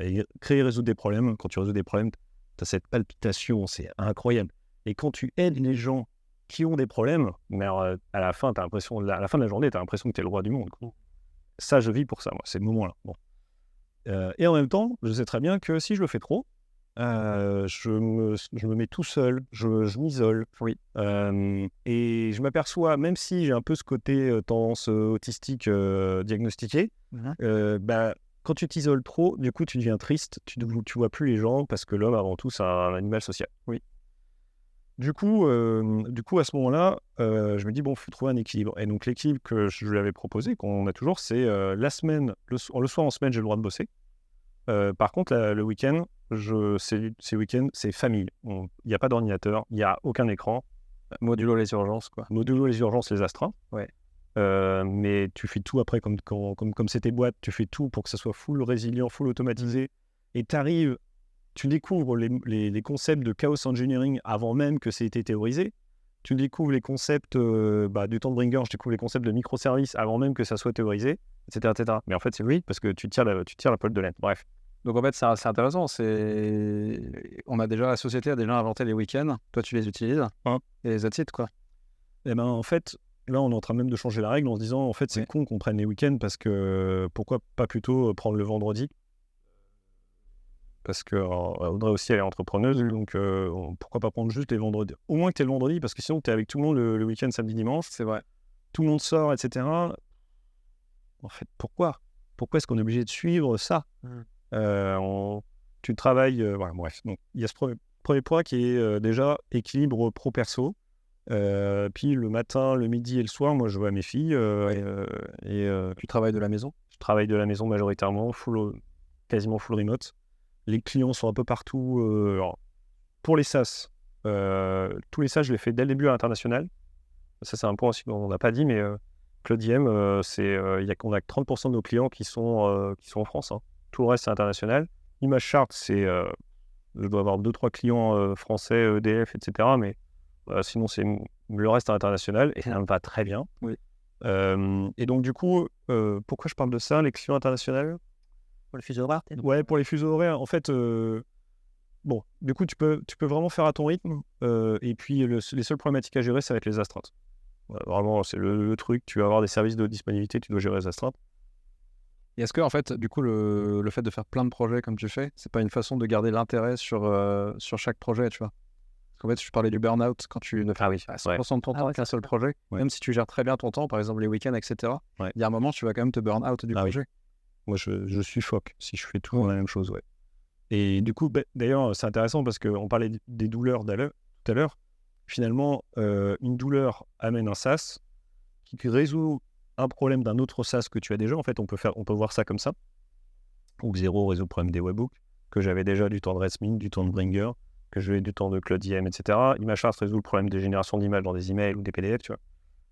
Et créer, résoudre des problèmes. Quand tu résous des problèmes, tu as cette palpitation, c'est incroyable. Et quand tu aides les gens qui ont des problèmes, mais alors, à la fin, à la fin de la journée, tu as l'impression que tu es le roi du monde, quoi. Ça, je vis pour ça, moi, ces moments-là. Bon. Et en même temps, je sais très bien que si je le fais trop, je me mets tout seul, je m'isole. Oui. Et je m'aperçois, même si j'ai un peu ce côté tendance autistique diagnostiqué, quand tu t'isoles trop, du coup, tu deviens triste, tu vois plus les gens, parce que l'homme, avant tout, c'est un animal social. Oui. Du coup, à ce moment-là, je me dis, bon, il faut trouver un équilibre. Et donc, l'équilibre que je lui avais proposé, qu'on a toujours, c'est la semaine, le soir en semaine, j'ai le droit de bosser. Par contre, le week-end, ces week-ends, c'est famille. Il n'y a pas d'ordinateur, il n'y a aucun écran. Modulo les urgences, quoi. Modulo les urgences, les astreintes. Ouais. Mais tu fais tout après, comme c'est tes boîtes, tu fais tout pour que ça soit full résilient, full automatisé. Et tu découvres les concepts de chaos engineering avant même que ça ait été théorisé. Tu découvres les concepts du temps de Bringer, je découvre les concepts de microservices avant même que ça soit théorisé, etc. etc. Mais en fait, c'est oui, parce que tu tires la pelote de laine. Bref. Donc en fait, c'est intéressant. La société a déjà inventé les week-ends. Toi, tu les utilises. Et that's it, quoi. Et en fait, là, on est en train même de changer la règle en se disant, en fait, c'est con qu'on prenne les week-ends parce que pourquoi pas plutôt prendre le vendredi? Parce que Audrey aussi, elle est entrepreneuse, donc pourquoi pas prendre juste les vendredis? Au moins que tu es le vendredi, parce que sinon, tu es avec tout le monde le week-end, samedi, dimanche. C'est vrai. Tout le monde sort, etc. En fait, pourquoi est-ce qu'on est obligé de suivre ça? Tu travailles... bref, donc il y a ce premier point qui est déjà équilibre pro-perso. Puis le matin, le midi et le soir, moi, je vois mes filles. Tu travailles de la maison? Je travaille de la maison majoritairement, quasiment full remote. Les clients sont un peu partout. Alors, pour les SaaS, tous les SaaS, je les fais dès le début à l'international. Ça, c'est un point aussi qu'on n'a pas dit, mais Cloud IAM, on a que 30% de nos clients qui sont en France. Hein. Tout le reste, c'est international. Image Chart, c'est Je dois avoir 2-3 clients français, EDF, etc. Mais sinon, le reste est international et ça me va très bien. Oui. Et donc, du coup, pourquoi je parle de ça, les clients internationaux? Pour le fuseau horaire, peut-être. Ouais, pour les fuseaux horaires, en fait, bon, du coup, tu peux vraiment faire à ton rythme. Et puis, les seules problématiques à gérer, ça va être les astreintes. Voilà, vraiment, c'est le truc. Tu vas avoir des services de disponibilité, tu dois gérer les astreintes. Et est-ce que, en fait, du coup, le fait de faire plein de projets comme tu fais, c'est pas une façon de garder l'intérêt sur chaque projet, tu vois? Parce qu'en fait, je parlais du burn-out quand tu ne fais à 100% de ton temps qu'un seul projet. Ouais. Même si tu gères très bien ton temps, par exemple les week-ends, etc., il y a un moment, tu vas quand même te burn-out du projet. Moi, je suffoque si je fais toujours la même chose, ouais. Et du coup, d'ailleurs, c'est intéressant parce qu'on parlait des douleurs tout à l'heure. Finalement, une douleur amène un SaaS qui résout un problème d'un autre SaaS que tu as déjà. En fait, on peut voir ça comme ça. Ou Xero résout le problème des webhooks, que j'avais déjà du temps de Redmine, du temps de Bringer, que j'avais du temps de CloudIM, etc. ImageArt résout le problème de génération d'images dans des emails ou des PDF, tu vois.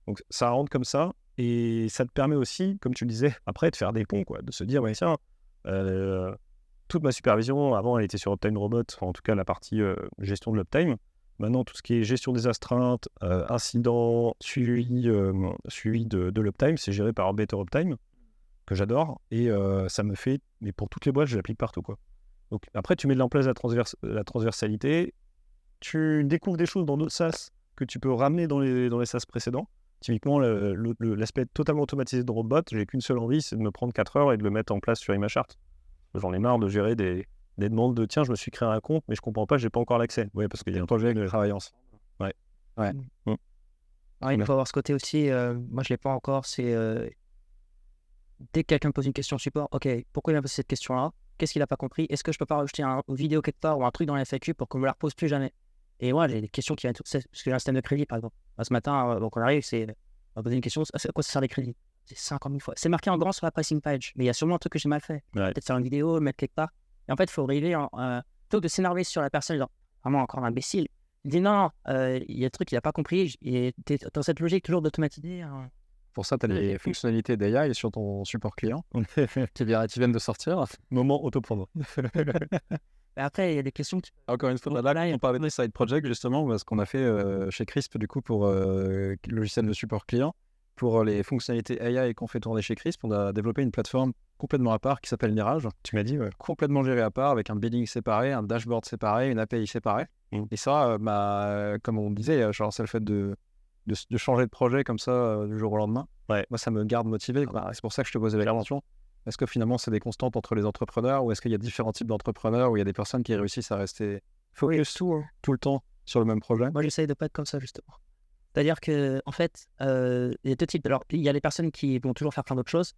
Donc, ça rentre comme ça. Et ça te permet aussi, comme tu le disais, après, de faire des ponts, quoi, de se dire, ouais, tiens, toute ma supervision, avant, elle était sur Uptime Robot, enfin, en tout cas, la partie gestion de l'Uptime. Maintenant, tout ce qui est gestion des astreintes, incidents, suivi de l'Uptime, c'est géré par Better Uptime, que j'adore. Et ça me fait, mais pour toutes les boîtes, je l'applique partout, quoi. Donc, après, tu mets en place la transversalité, tu découvres des choses dans d'autres SaaS que tu peux ramener dans les SaaS précédents. Typiquement, l'aspect totalement automatisé de Robot, j'ai qu'une seule envie, c'est de me prendre 4 heures et de le mettre en place sur ImageArt. J'en ai marre de gérer des demandes de tiens, je me suis créé un compte, mais je comprends pas, j'ai pas encore l'accès. Ouais, parce qu'il y a un projet que je travaille ensemble. Ouais. Il faut avoir ce côté aussi, moi je l'ai pas encore, c'est dès que quelqu'un me pose une question support, ok, pourquoi il m'a posé cette question-là? Qu'est-ce qu'il a pas compris? Est-ce que je peux pas rajouter une vidéo quelque part ou un truc dans la FAQ pour qu'on me la repose plus jamais? Et moi, j'ai des questions qui viennent parce que j'ai un système de crédit, par exemple. Ce matin, donc on arrive, on va poser une question, à quoi ça sert les crédits? C'est 50 000 fois. C'est marqué en grand sur la pricing page, mais il y a sûrement un truc que j'ai mal fait. Ouais. Peut-être faire une vidéo, le mettre quelque part. Et en fait, il faut arriver plutôt que de s'énerver sur la personne, genre, vraiment encore un imbécile. Il dit non, il y a des trucs qu'il n'a pas compris, et t'es dans cette logique toujours d'automatiser. Pour ça, tu as les fonctionnalités d'AI sur ton support client qui viennent de sortir. Moment autoprendre. Mais après, il y a des questions que Encore une fois, là, on parlait des side projects justement, parce qu'on a fait chez Crisp, du coup, pour le logiciel de support client. Pour les fonctionnalités AI qu'on fait tourner chez Crisp, on a développé une plateforme complètement à part qui s'appelle Mirage. Tu m'as dit, ouais. Complètement gérée à part, avec un billing séparé, un dashboard séparé, une API séparée. Et ça, comme on disait, genre, c'est le fait de changer de projet comme ça du jour au lendemain. Ouais. Moi, ça me garde motivé. C'est pour ça que je te posais la question. Est-ce que finalement, c'est des constantes entre les entrepreneurs ou est-ce qu'il y a différents types d'entrepreneurs où il y a des personnes qui réussissent à rester focus tout le temps sur le même projet? Moi, j'essaye de pas être comme ça, justement. C'est-à-dire que, en fait, il y a deux types. Alors, il y a les personnes qui vont toujours faire plein d'autres choses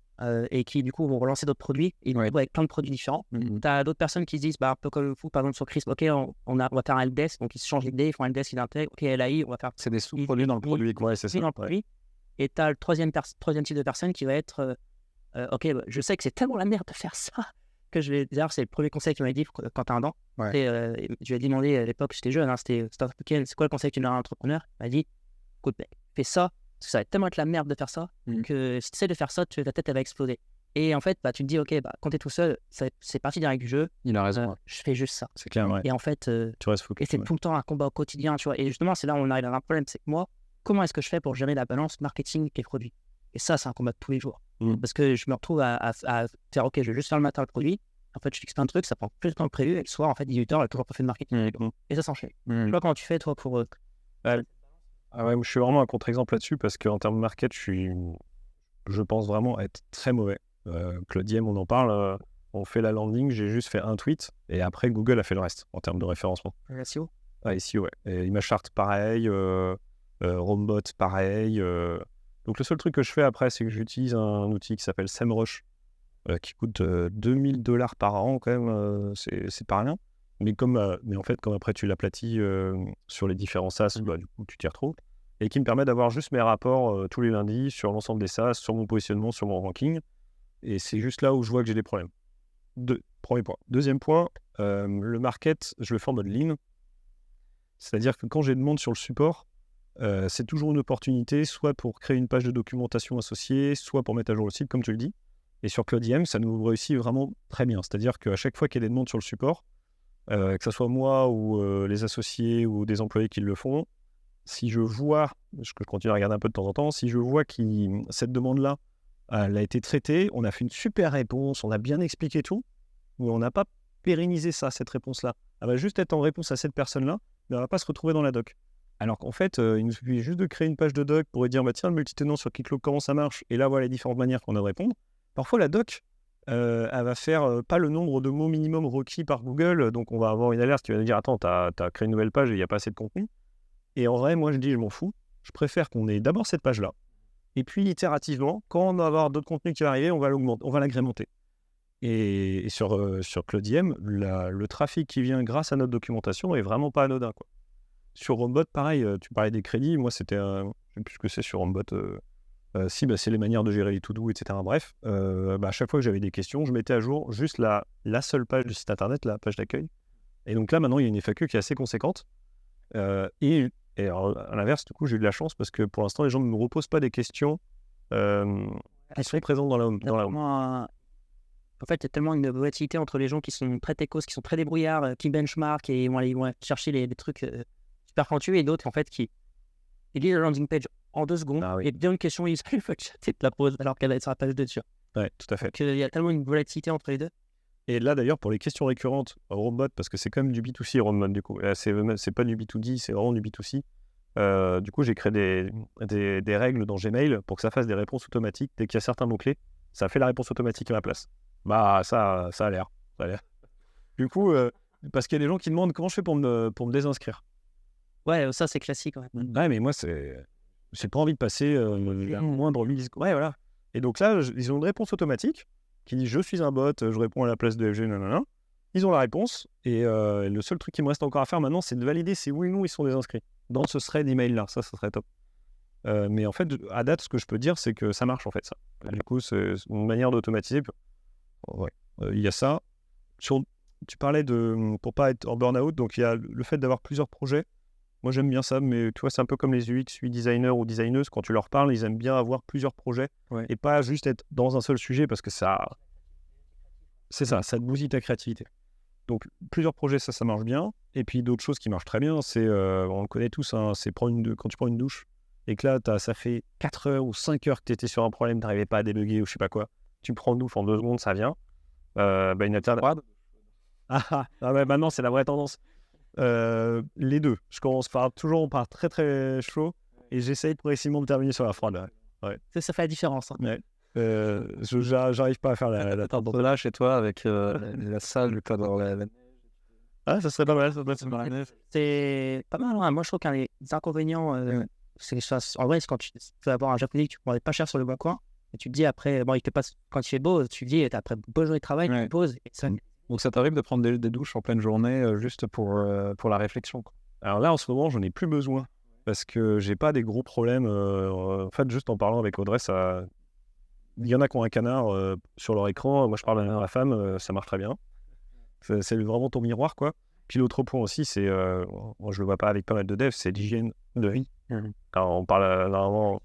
et qui, du coup, vont relancer d'autres produits et avec plein de produits différents. Tu as d'autres personnes qui se disent, un peu comme vous, par exemple, sur Crisp, ok, on va faire un helpdesk, donc ils se changent l'idée, ils font un helpdesk, ils l'intègrent, ok, LAI, on va faire. C'est des sous-produits dans le produit. Ouais, c'est ça. Dans le produit. Et tu as le troisième type de personne qui va être, ok, je sais que c'est tellement la merde de faire ça que je vais. D'ailleurs, c'est le premier conseil qu'il m'a dit quand tu as un an. Je lui ai demandé à l'époque, j'étais jeune, c'était c'est quoi le conseil que tu donnes à un entrepreneur? Il m'a dit, écoute, mec, fais ça, parce que ça va tellement être la merde de faire ça, que si tu essaies de faire ça, ta tête elle va exploser. Et en fait, tu te dis, ok, quand t'es tout seul, c'est partie des règles du jeu. Il a raison. Je fais juste ça. C'est clair, ouais. Et en fait, tu restes focus. Et c'est tout le temps un combat au quotidien, tu vois. Et justement, c'est là où on arrive à un problème, c'est que moi, comment est-ce que je fais pour gérer la balance marketing et produit? Et ça, c'est un combat de tous les jours. Parce que je me retrouve à faire, ok, je vais juste faire le matin le produit. En fait, je fixe plein de trucs, ça prend plus de temps que prévu. Et le soir, en fait, 18h, elle a toujours pas fait de marketing. Et ça s'enchaîne. Je sais pas comment tu fais, toi, pour. Ah ouais, je suis vraiment un contre-exemple là-dessus parce qu'en termes de market, je pense vraiment être très mauvais. CloudIM, on en parle. On fait la landing, j'ai juste fait un tweet et après, Google a fait le reste en termes de référencement. SEO. SEO, ouais. Et ImageArt, pareil. Rombot, pareil. Donc, le seul truc que je fais après, c'est que j'utilise un outil qui s'appelle SEMrush qui coûte $2000 par an quand même. C'est pas rien. Mais en fait, comme après tu l'aplatis sur les différents SaaS, du coup, tu t'y retrouves. Et qui me permet d'avoir juste mes rapports tous les lundis sur l'ensemble des SaaS, sur mon positionnement, sur mon ranking. Et c'est juste là où je vois que j'ai des problèmes. Premier point. Deuxième point, le market, je le fais en mode lean. C'est-à-dire que quand j'ai demande sur le support, c'est toujours une opportunité, soit pour créer une page de documentation associée, soit pour mettre à jour le site, comme tu le dis. Et sur CloudIM, ça nous réussit vraiment très bien. C'est-à-dire qu'à chaque fois qu'il y a des demandes sur le support, que ce soit moi ou les associés ou des employés qui le font, si je vois, je continue à regarder un peu de temps en temps, si je vois que cette demande-là, elle a été traitée, on a fait une super réponse, on a bien expliqué tout, mais on n'a pas pérennisé ça, cette réponse-là. Elle va juste être en réponse à cette personne-là, mais elle ne va pas se retrouver dans la doc. Alors qu'en fait, il nous suffit juste de créer une page de doc pour dire, tiens, le multitenant sur Keycloak, comment ça marche? Et là, voilà les différentes manières qu'on a de répondre. Parfois, la doc, elle va faire pas le nombre de mots minimum requis par Google, donc on va avoir une alerte qui va nous dire, attends, t'as créé une nouvelle page et il n'y a pas assez de contenu. Et en vrai, moi, je dis, je m'en fous. Je préfère qu'on ait d'abord cette page-là. Et puis, itérativement, quand on va avoir d'autres contenus qui vont arriver, on va l'agrémenter. Et sur CloudIM, le trafic qui vient grâce à notre documentation est vraiment pas anodin, quoi. Sur Homebot, pareil, tu parlais des crédits. Moi, c'était je sais plus ce que c'est sur Homebot. C'est les manières de gérer les to-do, etc. Bref, à chaque fois que j'avais des questions, je mettais à jour juste la seule page du site internet, la page d'accueil. Et donc là, maintenant, il y a une FAQ qui est assez conséquente. Et alors, à l'inverse, du coup, j'ai eu de la chance parce que pour l'instant, les gens ne me reposent pas des questions qui sont présentes dans la home. En fait, il y a tellement une volatilité entre les gens qui sont très techos, qui sont très débrouillards, qui benchmark et ils vont chercher les trucs super pointus, et d'autres en fait qui lisent la landing page en 2 secondes et bien une question, ils te la posent alors qu'elle est sur la page de dessus. Ouais, tout à fait. Donc, il y a tellement une volatilité entre les deux. Et là, d'ailleurs, pour les questions récurrentes, Homebot, parce que c'est quand même du B2C, Homebot, du coup, c'est pas du B2D, c'est vraiment du B2C. Du coup, j'ai créé des règles dans Gmail pour que ça fasse des réponses automatiques. Dès qu'il y a certains mots-clés, ça fait la réponse automatique à ma place. Ça a l'air. Du coup, parce qu'il y a des gens qui demandent comment je fais pour me désinscrire. Ouais, ça, c'est classique. Ouais, mais moi, j'ai pas envie de passer la moindre milliseconde. Ouais, voilà. Et donc là, ils ont une réponse automatique qui dit « Je suis un bot, je réponds à la place de FG, nanana ». Ils ont la réponse, et le seul truc qui me reste encore à faire maintenant, c'est de valider si oui ou non ils sont désinscrits dans ce thread email-là. Ça serait top. Mais en fait, à date, ce que je peux dire, c'est que ça marche, en fait, ça. Du coup, c'est une manière d'automatiser. Ouais. Il y a ça. Tu parlais pour pas être en burn-out, donc il y a le fait d'avoir plusieurs projets. Moi, j'aime bien ça, mais tu vois, c'est un peu comme les UX, UI designers ou designeuses. Quand tu leur parles, ils aiment bien avoir plusieurs projets et pas juste être dans un seul sujet parce que ça te bousille ta créativité. Donc, plusieurs projets, ça marche bien. Et puis, d'autres choses qui marchent très bien, c'est, on le connaît tous, hein, c'est quand tu prends une douche et que là, ça fait 4 heures ou 5 heures que tu étais sur un problème, tu n'arrivais pas à débugger ou je sais pas quoi. Tu prends une douche en 2 secondes, ça vient. Une alternative. Maintenant, c'est la vraie tendance. Les deux. Je commence toujours par très très chaud et j'essaye progressivement de terminer sur la froide. Ouais. Ça fait la différence. Hein. Ouais. J'arrive pas à faire la tendance. Là, chez toi, avec la salle, pas dans la neige. Ah, ça serait pas mal. C'est pas mal. Hein. Moi, je trouve qu'un des inconvénients, c'est en vrai, c'est quand tu peux avoir un japonais que tu prends pas cher sur le bon coin et tu te dis après, il te passe quand il fait beau, tu te dis après beau journée de travail, tu te poses. Et ça... Donc ça t'arrive de prendre des douches en pleine journée juste pour la réflexion, quoi. Alors là, en ce moment, j'en ai plus besoin parce que j'ai pas des gros problèmes. En fait, juste en parlant avec Audrey, il y en a qui ont un canard sur leur écran. Moi, je parle à ma femme, ça marche très bien. C'est vraiment ton miroir, quoi. Puis l'autre point aussi, c'est, moi je le vois pas avec pas mal de devs, c'est l'hygiène de vie. Alors, on parle normalement,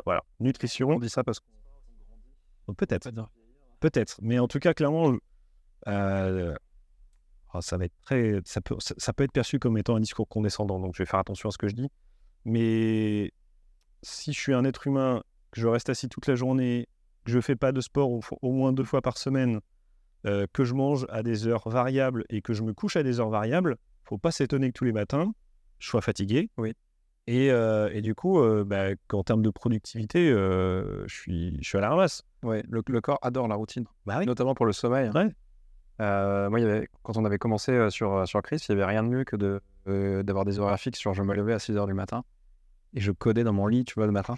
voilà, nutrition. On dit ça parce que peut-être, mais en tout cas, clairement, ça peut être perçu comme étant un discours condescendant, donc je vais faire attention à ce que je dis. Mais si je suis un être humain, que je reste assis toute la journée, que je fais pas de sport au moins 2 fois par semaine, que je mange à des heures variables et que je me couche à des heures variables, faut pas s'étonner que tous les matins, je sois fatigué. Oui. Et du coup, qu'en termes de productivité, je suis à la ramasse. Ouais, le corps adore la routine, oui. Notamment pour le sommeil. Ouais. Moi, quand on avait commencé sur Chris, il n'y avait rien de mieux que d'avoir des horaires fixes. Genre, je me levais à 6h du matin et je codais dans mon lit, tu vois, le matin.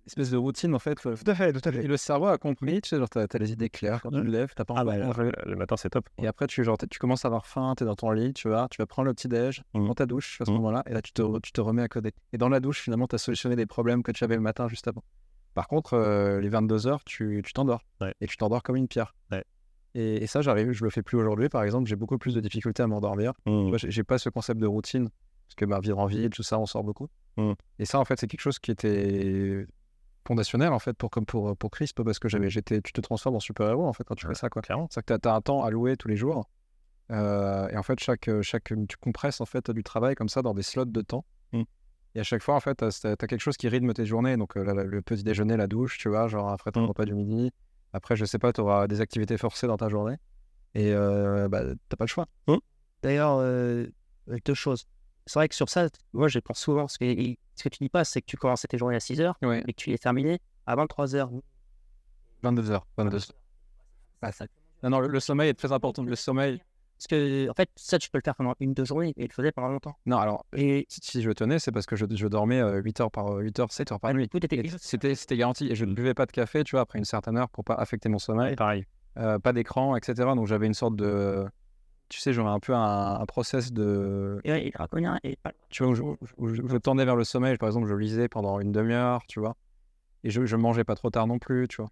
Espèce de routine, en fait. Tout à fait. Et le cerveau a compris, tu sais, genre, t'as les idées claires quand tu te lèves, t'as pas envie de le matin, c'est top. Et après, tu commences à avoir faim, t'es dans ton lit, tu vas prendre le petit-déj, tu prends ta douche à ce moment-là, et là, tu te remets à coder. Et dans la douche, finalement, t'as solutionné des problèmes que tu avais le matin juste avant. Par contre, les 22h, tu t'endors. Ouais. Et tu t'endors comme une pierre. Ouais. Et ça, je le fais plus aujourd'hui. Par exemple, j'ai beaucoup plus de difficultés à m'endormir. Moi, j'ai pas ce concept de routine, parce que vivre en ville, tout ça, on sort beaucoup. Et ça, en fait, c'est quelque chose qui était fondationnel, en fait, pour Crisp, parce que tu te transformes en super-héros, en fait, quand tu fais ça, quoi. Clairement. C'est que t'as un temps alloué tous les jours, Et en fait, tu compresses en fait du travail comme ça dans des slots de temps. Et à chaque fois, en fait, t'as quelque chose qui rythme tes journées. Donc, le petit déjeuner, la douche, tu vois, genre après ton repas du midi. Après, je sais pas, tu auras des activités forcées dans ta journée. Et t'as pas le choix. D'ailleurs, 2 choses. C'est vrai que sur ça, moi, je pense souvent. Ce que tu dis pas, c'est que tu commences tes journées à 6h Ouais. et que tu les terminé à 23h. 22h. Non, le sommeil est très important. Le sommeil. Parce que, en fait, ça, tu peux le faire pendant 1-2 journées et le faisais pendant longtemps. Non, alors, Et si je tenais, c'est parce que je dormais 8 heures, 7 heures par nuit. tout était. Et c'était garanti. Et je ne buvais pas de café, tu vois, après une certaine heure pour pas affecter mon sommeil. Pareil. Pas d'écran, etc. Donc j'avais une sorte de. Tu sais, j'avais un peu un process de. Et draconien et pas. Tu vois, où je tendais vers le sommeil. Par exemple, je lisais pendant une demi-heure, tu vois. Et je mangeais pas trop tard non plus, tu vois.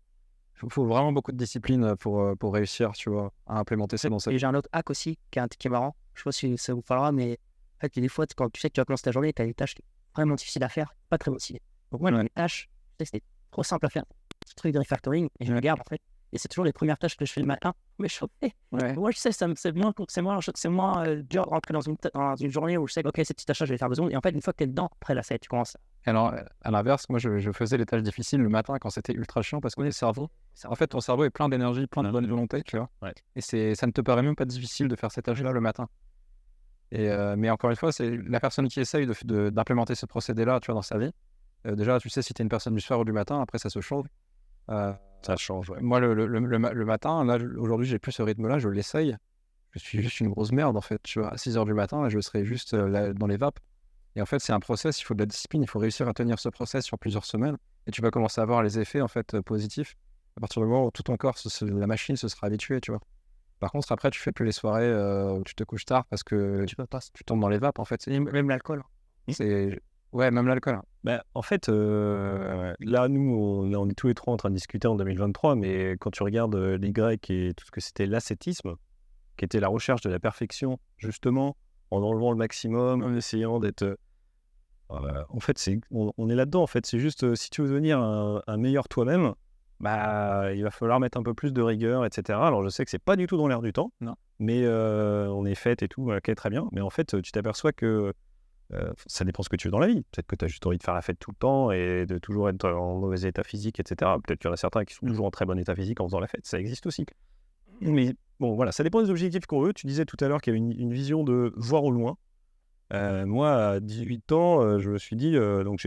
Il faut vraiment beaucoup de discipline pour réussir, tu vois, à implémenter ça dans sa vie. Et j'ai un autre hack aussi qui est marrant. Je sais pas si ça vous parlera, mais en fait, des fois, quand tu sais que tu vas commencer ta journée, tu as des tâches vraiment difficiles à faire, pas très motivé. Donc, moi, les tâches, tu sais, c'était trop simple à faire. Ce truc de refactoring, et je regarde en fait. Et c'est toujours les premières tâches que je fais le matin. Mais je fais. Ouais. Moi, je sais, c'est moins dur de rentrer dans une journée où je sais que, ok, cette petite tâche, je vais faire besoin. Et en fait, une fois que tu es dedans, après, là, ça y est, tu commences. Alors, à l'inverse, moi, je faisais les tâches difficiles le matin quand c'était ultra chiant parce que en fait, ton cerveau est plein d'énergie, plein de bonne volonté, tu vois. Ouais. Et ça ne te paraît même pas difficile de faire ces tâches-là le matin. Mais encore une fois, c'est la personne qui essaye d'implémenter ce procédé-là, tu vois, dans sa vie. Déjà, tu sais si tu es une personne du soir ou du matin, après, ça se change. Ça change, ouais. Moi, le matin, là, aujourd'hui, j'ai plus ce rythme-là, je l'essaye. Je suis juste une grosse merde, en fait. Tu vois, à 6h du matin, là, je serai juste là, dans les vapes. Et en fait, c'est un process, il faut de la discipline, il faut réussir à tenir ce process sur plusieurs semaines. Et tu vas commencer à voir les effets, en fait, positifs. À partir du moment où tout ton corps, la machine se sera habituée, tu vois. Par contre, après, tu fais plus les soirées où tu te couches tard parce que tu tombes dans les vapes, en fait. Même l'alcool. Ouais, même l'alcool. Bah, en fait, là, nous, on est tous les trois en train de discuter en 2023, mais quand tu regardes les Grecs et tout ce que c'était l'ascétisme, qui était la recherche de la perfection, justement, en enlevant le maximum, en essayant d'être... en fait, on est là-dedans, en fait. C'est juste, si tu veux devenir un meilleur toi-même, bah, il va falloir mettre un peu plus de rigueur, etc. Alors, je sais que c'est pas du tout dans l'air du temps, non. Mais on est fête et tout, ok, très bien. Mais en fait, tu t'aperçois que ça dépend ce que tu veux dans la vie. Peut-être que tu as juste envie de faire la fête tout le temps et de toujours être en mauvais état physique, etc. Peut-être qu'il y en a certains qui sont toujours en très bon état physique en faisant la fête. Ça existe aussi. Mais bon, voilà, ça dépend des objectifs qu'on veut. Tu disais tout à l'heure qu'il y avait une vision de voir au loin. Moi, à 18 ans, je me suis dit, donc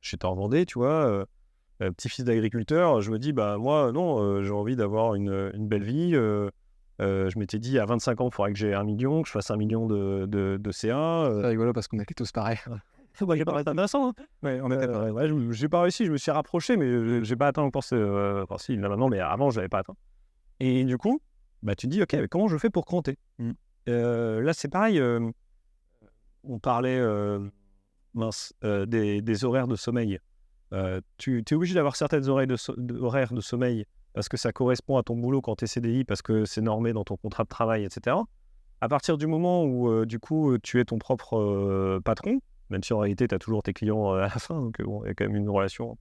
j'étais en Vendée, tu vois, petit-fils d'agriculteur, je me dis, bah moi, non, j'ai envie d'avoir une belle vie. Je m'étais dit, à 25 ans, il faudrait que j'ai 1 million, que je fasse 1 million de CA. C'est rigolo parce qu'on était tous pareils. Moi, j'ai pas réussi intéressant. Ouais, on était pareils. J'ai pas réussi, je me suis rapproché, mais j'ai pas atteint encore enfin si, là maintenant, mais avant, je l'avais pas atteint. Et du coup, bah, tu te dis, ok, mais comment je fais pour compter là, c'est pareil, on parlait des horaires de sommeil. Tu es obligé d'avoir certaines horaires de sommeil parce que ça correspond à ton boulot quand tu es CDI, parce que c'est normé dans ton contrat de travail, etc. À partir du moment où, du coup, tu es ton propre patron, même si en réalité, tu as toujours tes clients à la fin, donc bon, il y a quand même une relation,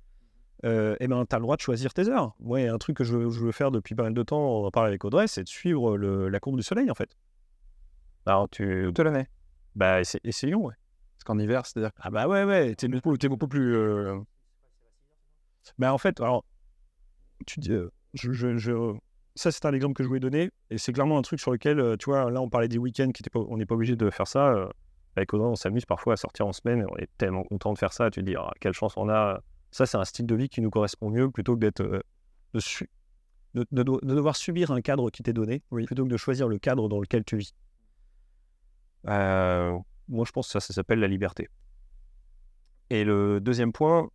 et ben, tu as le droit de choisir tes heures. Moi, il y a un truc que je veux faire depuis pas mal de temps, on en parle avec Audrey, c'est de suivre la courbe du soleil, en fait. Alors, toute l'année. Bah, essayons, ouais. Parce qu'en hiver, c'est-à-dire... Ah bah ouais, t'es beaucoup plus... Bah, en fait, alors, tu dis... ça, c'est un exemple que je voulais donner, et c'est clairement un truc sur lequel, tu vois, là, on parlait des week-ends, on n'est pas obligé de faire ça. Avec Audrey, on s'amuse parfois à sortir en semaine, et on est tellement content de faire ça. Tu te dis, oh, quelle chance on a. Ça, c'est un style de vie qui nous correspond mieux, plutôt que d'être de devoir subir un cadre qui t'est donné, plutôt que de choisir le cadre dans lequel tu vis. Moi, je pense que ça s'appelle la liberté. Et le deuxième point,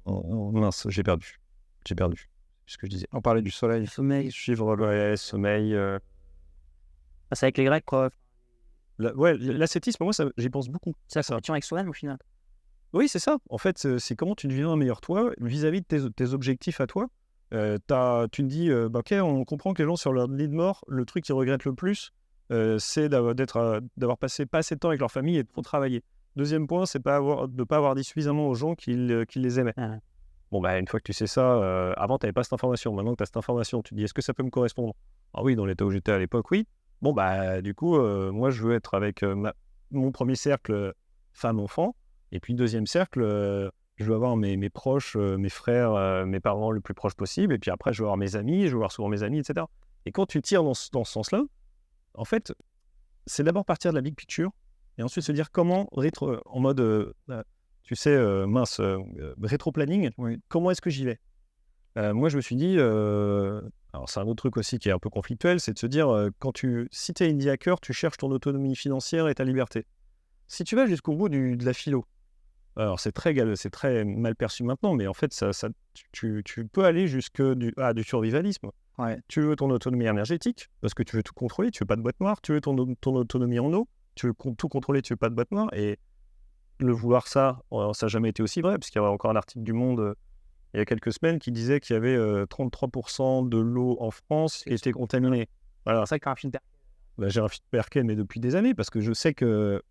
mince, j'ai perdu. C'est ce que je disais. On parlait du soleil. Le sommeil. Suivre le sommeil. C'est avec les Grecs, quoi. L'ascétisme, moi, j'y pense beaucoup. C'est la connexion avec soi-même, au final. Oui, c'est ça. En fait, c'est comment tu deviens un meilleur toi vis-à-vis de tes objectifs à toi. Tu te dis, ok, on comprend que les gens sur leur lit de mort, le truc qu'ils regrettent le plus, c'est d'avoir passé pas assez de temps avec leur famille et de trop travailler. Deuxième point, c'est de ne pas avoir dit suffisamment aux gens qu'ils les aimaient. Ah. Bon, bah, une fois que tu sais ça, avant, tu n'avais pas cette information. Maintenant que tu as cette information, tu te dis, est-ce que ça peut me correspondre ? Ah oui, dans l'état où j'étais à l'époque, oui. Bon, bah, du coup, moi, je veux être avec mon premier cercle femme-enfant. Et puis, deuxième cercle, je veux avoir mes proches, mes frères, mes parents le plus proche possible. Et puis après, je veux avoir mes amis, je veux voir souvent mes amis, etc. Et quand tu tires dans ce sens-là, en fait, c'est d'abord partir de la big picture et ensuite se dire comment, en mode, tu sais, rétro-planning, comment est-ce que j'y vais. Moi, je me suis dit, alors c'est un autre truc aussi qui est un peu conflictuel, c'est de se dire, si tu es indie hacker, tu cherches ton autonomie financière et ta liberté. Si tu vas jusqu'au bout de la philo, alors c'est très mal perçu maintenant, mais en fait, tu peux aller jusque du survivalisme. Ouais. Tu veux ton autonomie énergétique, parce que tu veux tout contrôler, tu veux pas de boîte noire, tu veux ton autonomie en eau, tu veux tout contrôler, tu veux pas de boîte noire, et le vouloir ça n'a jamais été aussi vrai, parce qu'il y avait encore un article du Monde il y a quelques semaines qui disait qu'il y avait 33% de l'eau en France qui était contaminée. Voilà. C'est vrai que t'as un film J'ai un filtre Perken, mais depuis des années, parce que je sais que...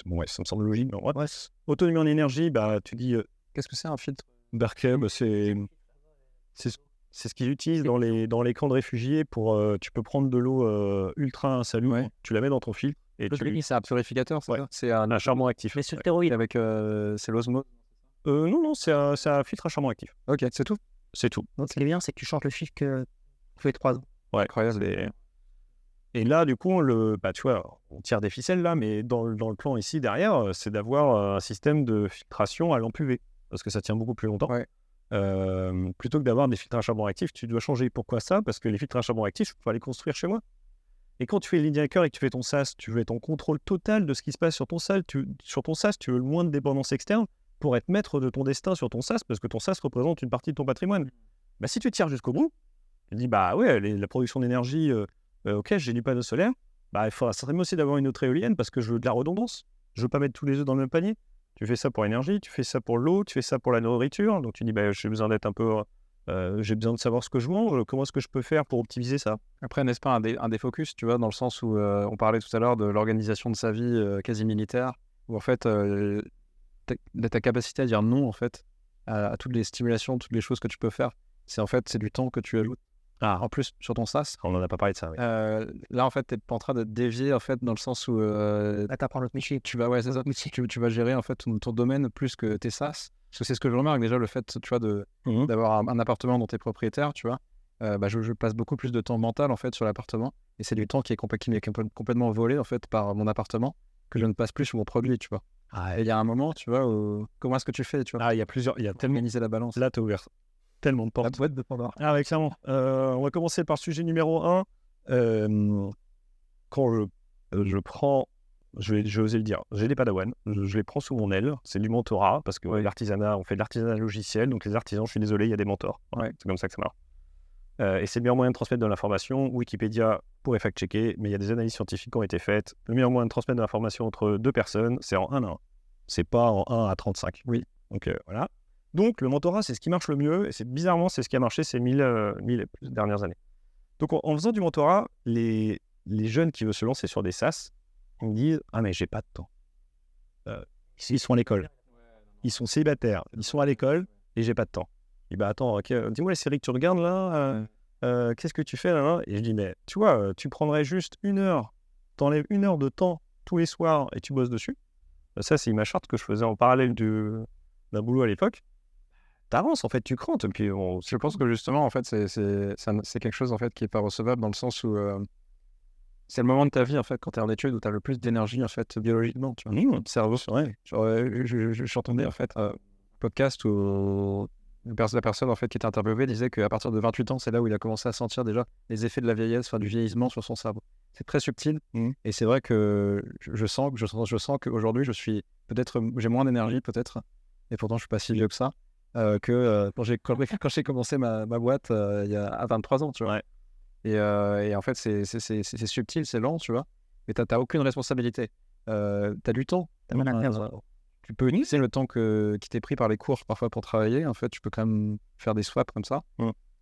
Bon, ouais, ça me semble logique, mais en vrai, autonomie en énergie, bah, tu dis... Qu'est-ce que c'est un filtre? Berkem, c'est ce qu'ils utilisent dans les camps de réfugiés pour... tu peux prendre de l'eau ultra insalubre, tu la mets dans ton filtre, et c'est un purificateur, c'est ça? C'est un charbon actif. Mais sur stéroïdes. Avec... c'est l'osmose? Non, c'est un filtre à charbon actif. Ok, c'est tout? C'est tout. Donc, ce qui est bien, c'est que tu changes le filtre que tous les 3 ans. Ouais, incroyable. Et là, du coup, tu vois, on tire des ficelles là, mais dans le plan ici, derrière, c'est d'avoir un système de filtration à lampe UV, parce que ça tient beaucoup plus longtemps. Ouais. Plutôt que d'avoir des filtres à charbon actif, tu dois changer. Pourquoi ça? Parce que les filtres à charbon actif, il faut les construire chez moi. Et quand tu fais l'indie hacker et que tu fais ton SaaS, tu veux ton contrôle total de ce qui se passe sur ton SaaS. Tu veux le moins de dépendance externe pour être maître de ton destin sur ton SaaS, parce que ton SaaS représente une partie de ton patrimoine. Bah, si tu tires jusqu'au bout, tu dis, bah ouais, la production d'énergie, ok, j'ai du panneau solaire, bah il faudra certainement aussi d'avoir une autre éolienne, parce que je veux de la redondance. Je veux pas mettre tous les œufs dans le même panier. Tu fais ça pour l'énergie, tu fais ça pour l'eau, tu fais ça pour la nourriture. Donc tu dis, bah j'ai besoin d'être un peu... j'ai besoin de savoir ce que je mange, comment est-ce que je peux faire pour optimiser ça? Après, n'est-ce pas un défocus, tu vois, dans le sens où on parlait tout à l'heure de l'organisation de sa vie quasi militaire, où en fait, ta capacité à dire non, en fait, à toutes les stimulations, toutes les choses que tu peux faire, c'est du temps que tu ajoutes. En plus, sur ton SaaS. On n'en a pas parlé de ça, oui. Là, en fait, tu es en train de dévier, en fait, dans le sens où... Là, tu apprends l'autre métier. Tu vas gérer, en fait, ton domaine plus que tes SaaS. Parce que c'est ce que je remarque, déjà, le fait, tu vois, d'avoir un appartement dont tu es propriétaire, tu vois. Je passe beaucoup plus de temps mental, en fait, sur l'appartement. Et c'est du temps qui est complètement volé, en fait, par mon appartement, que je ne passe plus sur mon produit, tu vois. Et il y a un moment, tu vois, où... comment est-ce que tu fais, tu vois? Il y a tellement... Organiser la balance. Là, tu as ouvert tellement de portes. La boîte de Pandore. Ah ouais, clairement. On va commencer par sujet numéro 1. Quand je prends... Je vais oser le dire. J'ai des padawans. Je les prends sous mon aile. C'est du mentorat, parce que l'artisanat, on fait de l'artisanat logiciel. Donc les artisans, je suis désolé, il y a des mentors. Ouais. C'est comme ça que ça marche. Et c'est le meilleur moyen de transmettre de l'information. Wikipédia pourrait fact-checker, mais il y a des analyses scientifiques qui ont été faites. Le meilleur moyen de transmettre de l'information entre deux personnes, c'est en 1 à 1. C'est pas en 1 à 35. Oui. Donc voilà. Donc le mentorat, c'est ce qui marche le mieux. Et bizarrement, c'est ce qui a marché ces 1000 dernières années. Donc en faisant du mentorat, les jeunes qui veulent se lancer sur des SaaS, ils me disent « Ah mais j'ai pas de temps. » Ils sont à l'école. Ils sont célibataires. Ils sont à l'école et j'ai pas de temps. Je dis, bah attends, dis-moi les séries que tu regardes là, qu'est-ce que tu fais là? Et je dis, mais tu vois, tu prendrais juste 1 heure, t'enlèves 1 heure de temps tous les soirs et tu bosses dessus. Ça, c'est ma charte que je faisais en parallèle d'un boulot à l'époque. T'avances en fait, tu crantes. Puis je pense que justement, en fait, c'est quelque chose en fait qui est pas recevable dans le sens où c'est le moment de ta vie en fait quand t'es en études où t'as le plus d'énergie en fait biologiquement. Tu vois, ton cerveau. Ouais. J'entendais en fait un podcast où la personne en fait qui était interviewée disait qu'à partir de 28 ans, c'est là où il a commencé à sentir déjà les effets de la vieillesse, enfin du vieillissement sur son cerveau. C'est très subtil et c'est vrai que je sens qu'aujourd'hui j'ai moins d'énergie peut-être et pourtant je suis pas si vieux que ça que quand j'ai commencé ma boîte il y a à 23 ans, tu vois. Ouais. Et en fait c'est subtil, c'est lent, tu vois, mais t'as aucune responsabilité. T'as du temps. Tu peux utiliser le temps qui t'est pris par les cours parfois pour travailler. En fait, tu peux quand même faire des swaps comme ça.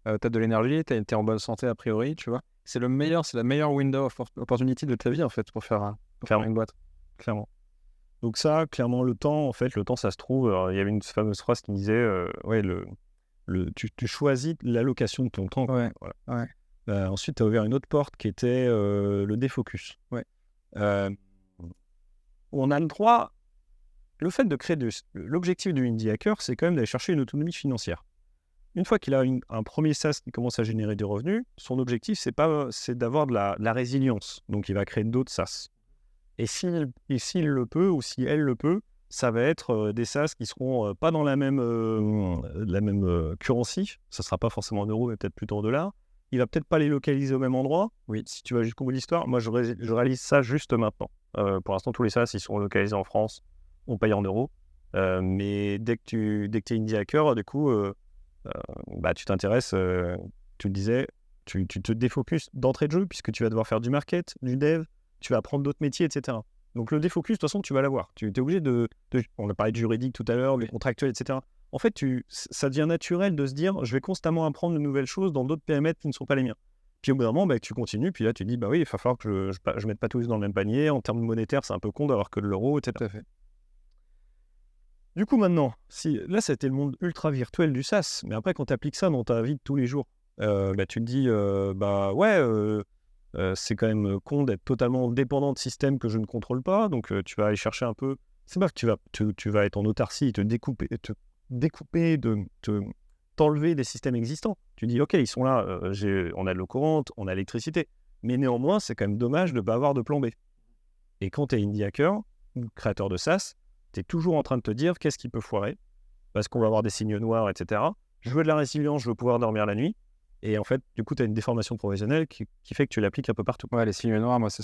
T'as de l'énergie, t'es en bonne santé a priori, tu vois. C'est la meilleure window of opportunity de ta vie en fait pour faire une boîte. Clairement. Donc ça, clairement, le temps, ça se trouve. Il y avait une fameuse phrase qui disait, tu choisis l'allocation de ton temps. Ouais. Voilà. Ouais. Ensuite, tu as ouvert une autre porte qui était le défocus. Ouais. On a le droit. Le fait de créer l'objectif du indie hacker, c'est quand même d'aller chercher une autonomie financière. Une fois qu'il a un premier SaaS qui commence à générer des revenus, son objectif, c'est d'avoir de la résilience. Donc, il va créer d'autres SaaS. Et s'il le peut, ou si elle le peut, ça va être des SaaS qui seront pas dans la même currency. Ça ne sera pas forcément en euros, mais peut-être plutôt en dollars. Il va peut-être pas les localiser au même endroit. Oui. Si tu vas jusqu'au bout de l'histoire, moi, je réalise ça juste maintenant. Pour l'instant, tous les SaaS, ils sont localisés en France. On paye en euros. Mais dès que tu es indie hacker, du coup, tu t'intéresses, tu le disais, tu te défocuses d'entrée de jeu, puisque tu vas devoir faire du market, du dev, tu vas apprendre d'autres métiers, etc. Donc le défocus, de toute façon, tu vas l'avoir. Tu es obligé on a parlé de juridique tout à l'heure, les contractuels, etc. En fait, ça devient naturel de se dire, je vais constamment apprendre de nouvelles choses dans d'autres périmètres qui ne sont pas les miens. Puis au bout d'un moment, tu continues, puis là, tu dis, bah oui, il va falloir que je mette pas tous dans le même panier. En termes monétaires, c'est un peu con d'avoir que de l'euro, etc. Tout à fait. Du coup, maintenant, là, c'était le monde ultra virtuel du SaaS. Mais après, quand tu appliques ça dans ta vie de tous les jours, tu te dis, c'est quand même con d'être totalement dépendant de systèmes que je ne contrôle pas. Donc, tu vas aller chercher un peu. C'est pas que tu vas être en autarcie, te découper, t'enlever des systèmes existants. Tu dis, OK, ils sont là, on a de l'eau courante, on a l'électricité. Mais néanmoins, c'est quand même dommage de ne pas avoir de plan B. Et quand tu es indie hacker ou créateur de SaaS, tu es toujours en train de te dire qu'est-ce qui peut foirer, parce qu'on va avoir des signes noirs, etc. Je veux de la résilience, je veux pouvoir dormir la nuit. Et en fait, du coup, tu as une déformation professionnelle qui fait que tu l'appliques un peu partout. Ouais, les signes noirs, moi, c'est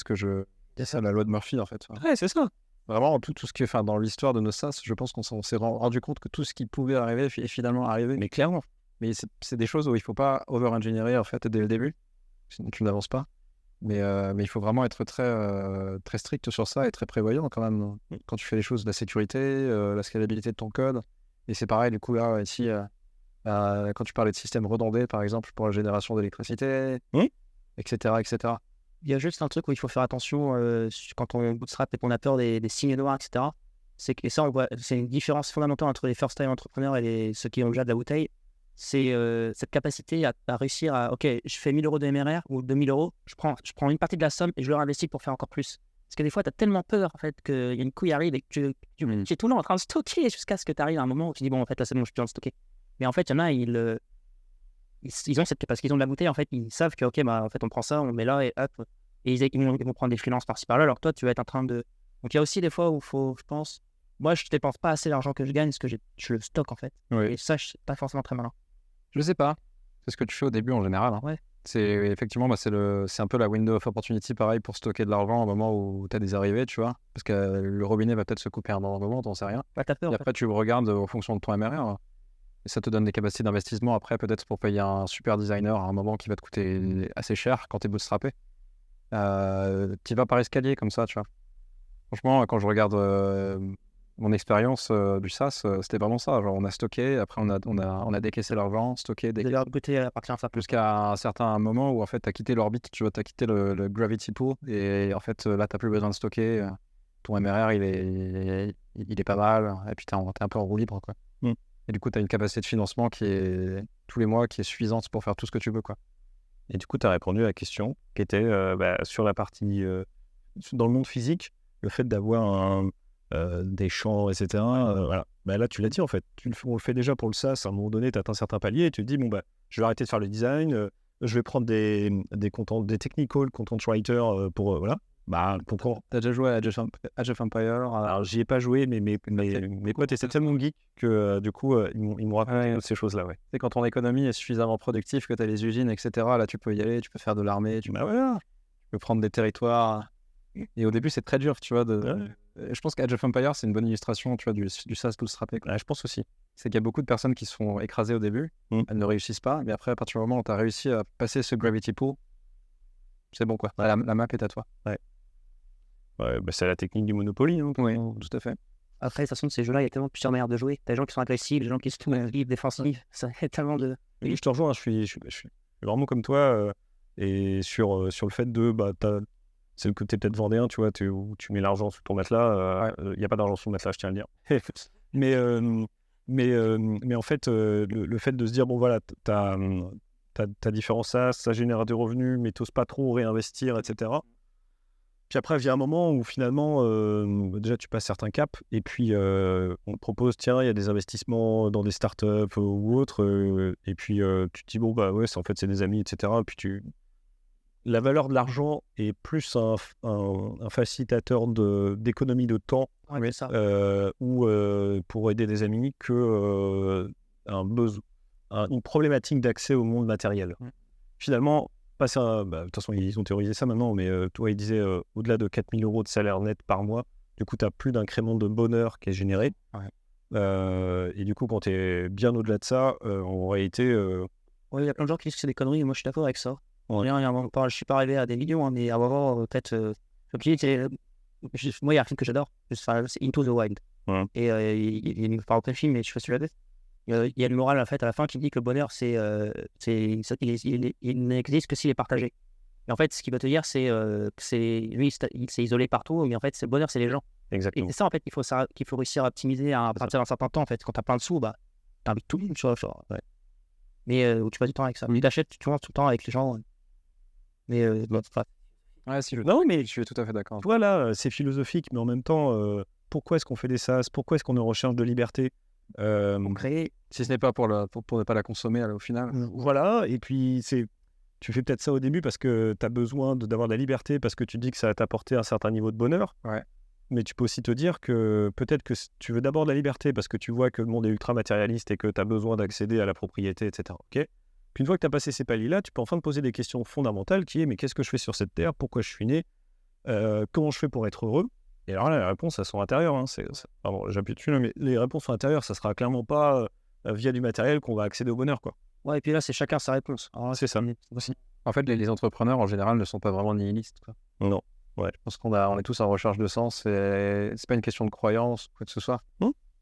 ça, la loi de Murphy, en fait. Ouais, c'est ça. Vraiment, tout ce qui est dans l'histoire de nos SaaS, je pense qu'on s'est rendu compte que tout ce qui pouvait arriver est finalement arrivé. Mais clairement. Mais c'est des choses où il ne faut pas over-engineer, en fait, dès le début, sinon tu n'avances pas. Mais il faut vraiment être très strict sur ça et très prévoyant quand même. Quand tu fais les choses, la sécurité, la scalabilité de ton code. Et c'est pareil, du coup, là, ici, quand tu parlais de système redondé, par exemple, pour la génération d'électricité, etc., etc. Il y a juste un truc où il faut faire attention quand on bootstrap et qu'on a peur des signes noirs, etc. C'est que ça, on voit, c'est une différence fondamentale entre les first-time entrepreneurs et ceux qui ont déjà de la bouteille. C'est cette capacité à réussir à, OK, je fais 1000 euros de MRR ou 2000 euros, je prends une partie de la somme et je le réinvestis pour faire encore plus. Parce que des fois, tu as tellement peur en fait, qu'il y a une couille arrive et que tu es tout le temps en train de stocker jusqu'à ce que tu arrives à un moment où tu dis, bon, en fait, là, c'est bon, je suis en train de stocker. Mais en fait, il y en a, ils ont cette capacité, ils ont de la bouteille, en fait, ils savent que, OK, en fait, on prend ça, on met là et hop. Et ils vont prendre des freelances par-ci par-là. Alors toi, tu vas être en train de. Donc il y a aussi des fois où il faut, je pense. Moi, je ne dépense pas assez l'argent que je gagne parce que je le stocke en fait. Oui. Et ça, c'est pas forcément très malin. Je sais pas. C'est ce que tu fais au début en général. Hein. Ouais. C'est effectivement, c'est un peu la window of opportunity, pareil, pour stocker de l'argent au moment où tu as des arrivées, tu vois. Parce que le robinet va peut-être se couper à un moment, t'en sais rien. T'as peur. Et après, tu regardes en fonction de ton MRR. Et ça te donne des capacités d'investissement après, peut-être pour payer un super designer à un moment qui va te coûter assez cher quand tu es bootstrappé. Tu vas par escalier comme ça, tu vois. Franchement, quand je regarde mon expérience du SaaS, c'était vraiment ça. Genre, on a stocké, après on a décaissé l'argent, stocké, De leur côté appartient à ça. jusqu'à un certain moment où en fait tu as quitté l'orbite, tu vois, tu as quitté le gravity pool et en fait là tu n'as plus besoin de stocker. Ton MRR il est pas mal et puis tu es un peu en roue libre, quoi. Et du coup, tu as une capacité de financement qui est tous les mois qui est suffisante pour faire tout ce que tu veux, quoi. Et du coup, tu as répondu à la question qui était sur la partie dans le monde physique, le fait d'avoir des champs, etc. Voilà. Là, tu l'as dit en fait. On le fait déjà pour le SaaS. À un moment donné, tu atteins un certain palier et tu te dis, je vais arrêter de faire le design, je vais prendre des technical content writers pour. Voilà. T'as déjà joué à Age of Empire Alors, j'y ai pas joué, mais mes potes étaient tellement geeks que du coup, ils m'ont raconté ces choses-là. Ouais. C'est quand ton économie est suffisamment productive, que tu as les usines, etc. Là, tu peux y aller, tu peux faire de l'armée, tu peux prendre des territoires. Et au début, c'est très dur, tu vois. Je pense qu'Age of Empire, c'est une bonne illustration, tu vois, du SaaS bootstrappé. Je pense aussi. C'est qu'il y a beaucoup de personnes qui se font écraser au début, elles ne réussissent pas, mais après, à partir du moment où tu as réussi à passer ce gravity pool, c'est bon, quoi. La map est à toi. Ouais. C'est la technique du Monopoly. Oui, tout à fait. Après, de toute façon, ces jeux-là, il y a tellement plusieurs manières de jouer. T'as des gens qui sont agressifs, des gens qui sont défensifs. Ça y a tellement de. Oui, je te rejoins, je suis vraiment comme toi. Et sur le fait de. C'est le côté peut-être vendéen, tu vois, où tu mets l'argent sous ton matelas. Il n'y a pas d'argent sous le matelas, je tiens à le dire. mais en fait, le fait de se dire, bon voilà, t'as t'as différents SaaS, ça génère des revenus, mais t'oses pas trop réinvestir, etc. Puis après, vient un moment où finalement, déjà, tu passes certains caps, et puis on te propose, tiens, il y a des investissements dans des startups ou autres, et puis tu te dis, bon, bah ouais, en fait, c'est des amis, etc. Et puis la valeur de l'argent est plus un facilitateur d'économie de temps Ouais, c'est ça. ou pour aider des amis que une problématique d'accès au monde matériel. Finalement, de toute façon, ils ont théorisé ça maintenant, mais toi, ils disaient au-delà de 4 000 € de salaire net par mois, du coup, tu n'as plus d'incrément de bonheur qui est généré. Et du coup, quand tu es bien au-delà de ça, en réalité... Ouais, il y a plein de gens qui disent que c'est des conneries, et moi je suis d'accord avec ça. Ouais. Je suis pas arrivé à des millions, hein, mais à avoir peut-être. Comme tu dis, moi, il y a un film que j'adore, c'est Into the Wild. Ouais. Et il parle plein de films, mais je sais pas si tu l'as vu. Il y a une morale en fait, à la fin qui dit que le bonheur, il n'existe que s'il est partagé. Et en fait, ce qu'il va te dire, c'est que lui, il s'est isolé partout, mais en fait, le bonheur, c'est les gens. Et Exactement. c'est ça, en fait, qu'il faut réussir à optimiser à partir d'un certain temps. En fait, quand tu as plein de sous, bah, tu invites tout le monde, tu vois. Ouais. Mais où tu passes du temps avec ça. Tu t'achètes, tu vois, tout le temps avec les gens. Mais Ouais, si, Non, mais je suis tout à fait d'accord. toi, là, c'est philosophique, mais en même temps, pourquoi est-ce qu'on fait des SaaS? Pourquoi est-ce qu'on est en recherche de liberté? pour créer. Si ce n'est pas pour ne pas la consommer au final. Voilà, et puis tu fais peut-être ça au début parce que tu as besoin d'avoir de la liberté, parce que tu dis que ça va t'apporter un certain niveau de bonheur. Ouais. Mais tu peux aussi te dire que peut-être que tu veux d'abord de la liberté parce que tu vois que le monde est ultra matérialiste et que tu as besoin d'accéder à la propriété, etc. Ok. Puis une fois que tu as passé ces paliers-là, tu peux enfin te poser des questions fondamentales qui est mais qu'est-ce que je fais sur cette terre? Pourquoi je suis né? Comment je fais pour être heureux? Et alors là, les réponses, elles sont intérieures. Hein. Pardon, j'appuie dessus, là, mais les réponses sont intérieures. Ça sera clairement pas via du matériel qu'on va accéder au bonheur, quoi. Ouais, et puis là, c'est chacun sa réponse. Alors là, C'est ça. En fait, les entrepreneurs en général ne sont pas vraiment nihilistes, quoi. Non. Je pense on est tous en recherche de sens. Et c'est pas une question de croyance ou quoi que ce soit.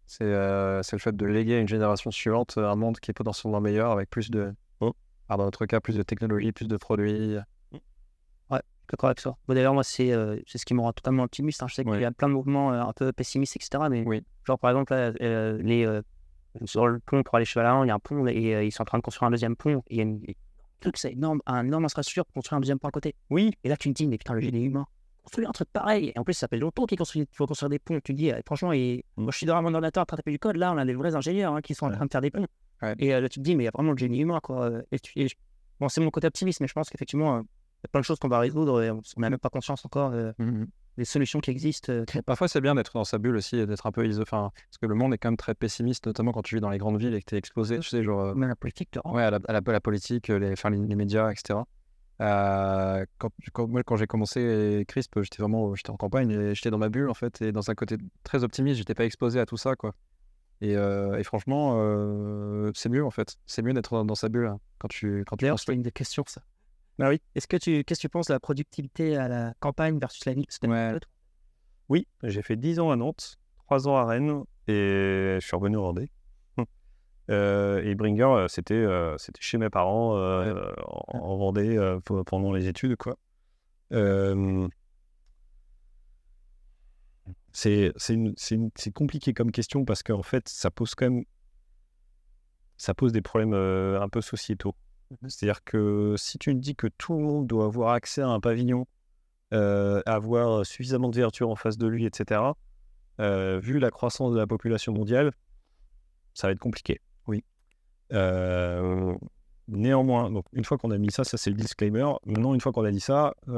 C'est le fait de léguer à une génération suivante un monde qui est potentiellement meilleur avec plus de, dans notre cas, plus de technologie, plus de produits. Ouais, d'accord avec ça. Bon, d'ailleurs, moi, c'est ce qui me rend totalement optimiste. Hein. Je sais qu'il y a plein de mouvements un peu pessimistes, etc. Mais genre, par exemple, là, sur le pont pour aller chez Valorant, il y a un pont et ils sont en train de construire un deuxième pont. Et il y a un truc, c'est énorme, un énorme infrastructure pour construire un deuxième pont à côté. Oui. Et là, tu te dis, mais putain, le génie humain, construire un truc pareil. Et en plus, ça fait longtemps qu'il faut construire des ponts. Tu te dis, franchement, moi, je suis derrière mon ordinateur en train de taper du code. Là, on a des vrais ingénieurs qui sont en train de faire des ponts. Ouais. Et là, tu te dis, mais il y a vraiment le génie humain, quoi. Bon, c'est mon côté optimiste, mais je pense qu'effectivement, il y a plein de choses qu'on va résoudre et on n'a même pas conscience encore des solutions qui existent. Parfois, c'est bien d'être dans sa bulle aussi et d'être un peu parce que le monde est quand même très pessimiste, notamment quand tu vis dans les grandes villes et que tu es exposé, tu sais, genre... Même la politique, ouais, à la politique, les médias, etc. Quand j'ai commencé Crisp, j'étais en campagne et j'étais dans ma bulle, en fait, et dans un côté très optimiste, j'étais pas exposé à tout ça, quoi. Et franchement, c'est mieux, en fait. C'est mieux d'être dans sa bulle hein, quand tu D'ailleurs, c'est une des questions, ça. Ah oui. Qu'est-ce que tu penses de la productivité à la campagne versus la ville? Oui, j'ai fait 10 ans à Nantes, 3 ans à Rennes, et je suis revenu en Vendée. Et Bringer, c'était chez mes parents en Vendée pendant les études, quoi. C'est compliqué comme question parce qu'en fait, ça pose des problèmes un peu sociétaux. C'est-à-dire que si tu me dis que tout le monde doit avoir accès à un pavillon, avoir suffisamment de vertu en face de lui, etc., vu la croissance de la population mondiale, ça va être compliqué. Oui. Néanmoins, donc une fois qu'on a mis ça c'est le disclaimer. Maintenant, une fois qu'on a dit ça, oui,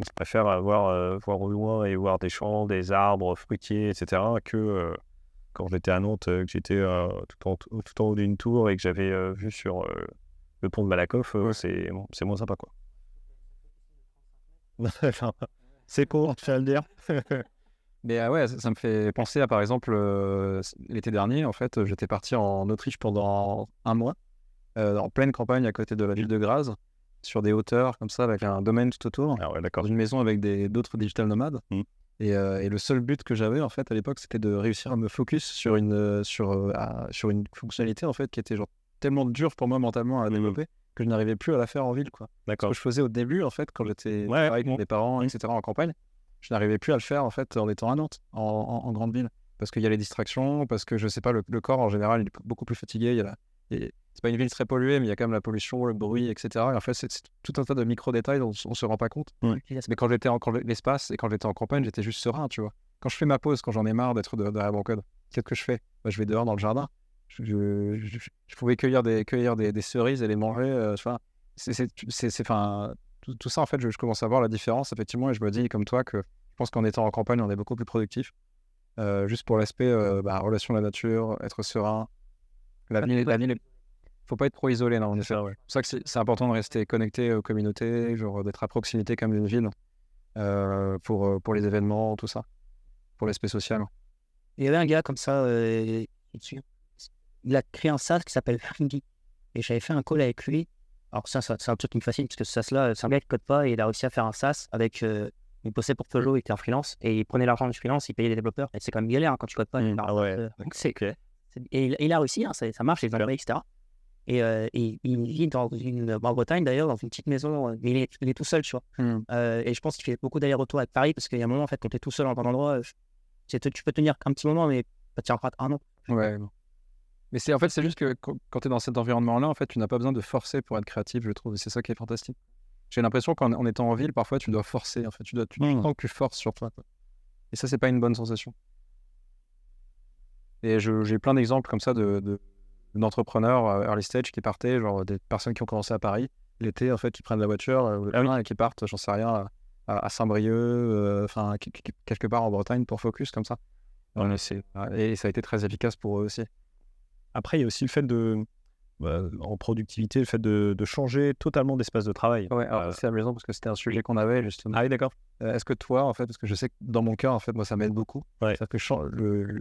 je préfère voir au loin et voir des champs, des arbres fruitiers, etc., que quand j'étais à Nantes, que j'étais tout en haut d'une tour et que j'avais vu sur le pont de Malakoff, c'est moins sympa, quoi. C'est pour tu vas le dire. Mais ouais, ça me fait penser à, par exemple, l'été dernier, en fait, j'étais parti en Autriche pendant un mois, en pleine campagne à côté de la ville de Graz, sur des hauteurs comme ça, avec un domaine tout autour, dans une maison avec d'autres digital nomades. Et le seul but que j'avais, en fait, à l'époque, c'était de réussir à me focus sur une fonctionnalité, en fait, qui était genre tellement dure pour moi mentalement à développer que je n'arrivais plus à la faire en ville, quoi. D'accord. Ce que je faisais au début, en fait, quand j'étais avec mes parents, etc., en campagne, je n'arrivais plus à le faire, en fait, en étant à Nantes, en grande ville. Parce qu'il y a les distractions, parce que, je sais pas, le corps, en général, il est beaucoup plus fatigué. c'est pas une ville très polluée, mais il y a quand même la pollution, le bruit, etc. Et en fait, c'est tout un tas de micro-détails dont on se rend pas compte. Mais quand j'étais en l'espace et quand j'étais en campagne, j'étais juste serein, tu vois. Quand je fais ma pause, quand j'en ai marre d'être derrière mon code, qu'est-ce que je fais? Bah, je vais dehors dans le jardin. Je pouvais cueillir des cerises et les manger. Enfin, enfin, tout ça, en fait, je commence à voir la différence, effectivement, et je me dis, comme toi, que je pense qu'en étant en campagne, on est beaucoup plus productif. Juste pour l'aspect relation à la nature, être serein. La ville, faut pas être trop isolé, non, en effet. C'est pour ça que c'est important de rester connecté aux communautés, genre d'être à proximité comme d'une ville pour les événements, tout ça, pour l'aspect social. Il y avait un gars comme ça, il a créé un SaaS qui s'appelle Fringy. Et j'avais fait un call avec lui. Alors ça, c'est un truc qui me fascine, parce que ce SaaS-là, c'est un gars qui code pas, et il a réussi à faire un SaaS avec... il bossait pour Peugeot, il était en freelance, et il prenait l'argent du freelance, il payait les développeurs. Et c'est quand même galère quand tu codes pas. Et il a réussi, ça marche, il va etc. Et il vit en Bretagne d'ailleurs, dans une petite maison. Il est tout seul, tu vois. Et je pense qu'il fait beaucoup d'allers-retours avec Paris, parce qu'il y a un moment, en fait, quand tu es tout seul dans un endroit, tu peux tenir un petit moment, mais ça tient pas un an. Ouais. Mais c'est juste que quand tu es dans cet environnement-là, en fait, tu n'as pas besoin de forcer pour être créatif, je trouve. Et c'est ça qui est fantastique. J'ai l'impression qu'en étant en ville, parfois, tu dois forcer. En fait, tu sens que tu forces sur toi, quoi. Et ça, c'est pas une bonne sensation. Et j'ai plein d'exemples comme ça d'entrepreneurs early stage qui partaient, genre des personnes qui ont commencé à Paris l'été, en fait, qui prennent la voiture et qui partent, j'en sais rien, à Saint-Brieuc, enfin quelque part en Bretagne pour focus comme ça. Et ça a été très efficace pour eux aussi. Après, il y a aussi le fait en productivité, le fait de changer totalement d'espace de travail. Ouais, alors c'est amusant parce que c'était un sujet qu'on avait justement. Ah oui, d'accord. Est-ce que toi, en fait, parce que je sais que dans mon cas, en fait, moi, ça m'aide beaucoup. C'est-à-dire que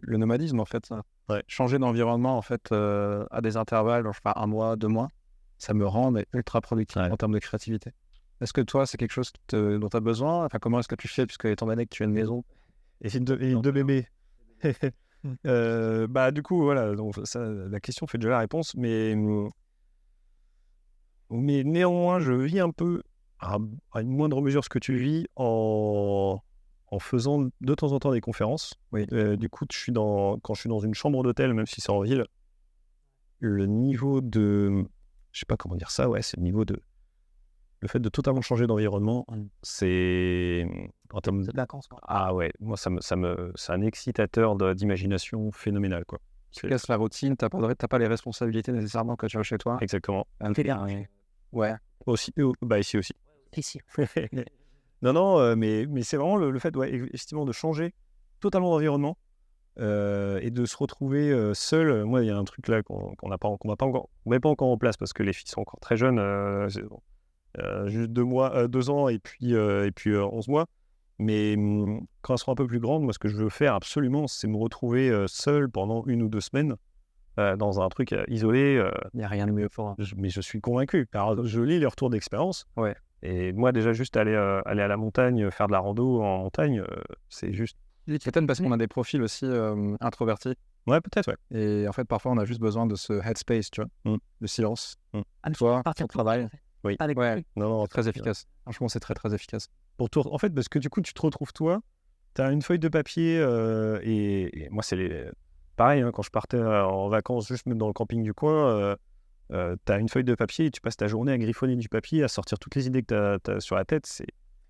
le nomadisme, en fait, changer d'environnement, en fait, à des intervalles, genre, je sais pas, 1 mois, 2 mois, ça me rend ultra productif en termes de créativité. Est-ce que toi, c'est quelque chose dont tu as besoin? Enfin, comment est-ce que tu fais, puisque étant donné que tu as une maison et deux bébés? Du coup, voilà, donc ça, la question fait déjà la réponse, mais néanmoins, je vis un peu à une moindre mesure ce que tu vis en faisant de temps en temps des conférences. Du coup, quand je suis dans une chambre d'hôtel, même si c'est en ville, le niveau de... Je sais pas comment dire ça, c'est le niveau de... Le fait de totalement changer d'environnement, c'est... En termes de vacances, quoi. Ah ouais, moi, c'est un excitateur d'imagination phénoménal, quoi. Tu casses la routine, t'as pas les responsabilités nécessairement quand tu vas chez toi. Exactement. C'est bien. Ouais. Aussi, ici aussi. Ici. Non, mais c'est vraiment le fait, effectivement, de changer totalement d'environnement et de se retrouver seul. Moi, il y a un truc là qu'on met pas encore en place parce que les filles sont encore très jeunes, juste 2 ans et puis 11 mois. Mais quand elles seront un peu plus grandes, moi, ce que je veux faire absolument, c'est me retrouver seul pendant 1 ou 2 semaines dans un truc isolé. Il n'y a rien de mieux pour. Mais je suis convaincu. Alors, je lis les retours d'expérience. Et moi, déjà, juste aller à la montagne, faire de la rando en montagne, c'est juste... Peut-être parce qu'on a des profils aussi introvertis. Ouais, peut-être, Et en fait, parfois, on a juste besoin de ce headspace, tu vois, de silence. Toi, ton travail. Oui. Non, c'est très efficace. Franchement, c'est très, très efficace. En fait, parce que du coup, tu te retrouves, toi, tu as une feuille de papier et moi, c'est pareil, quand je partais en vacances, juste même dans le camping du coin, tu as une feuille de papier et tu passes ta journée à griffonner du papier, à sortir toutes les idées que tu as sur la tête.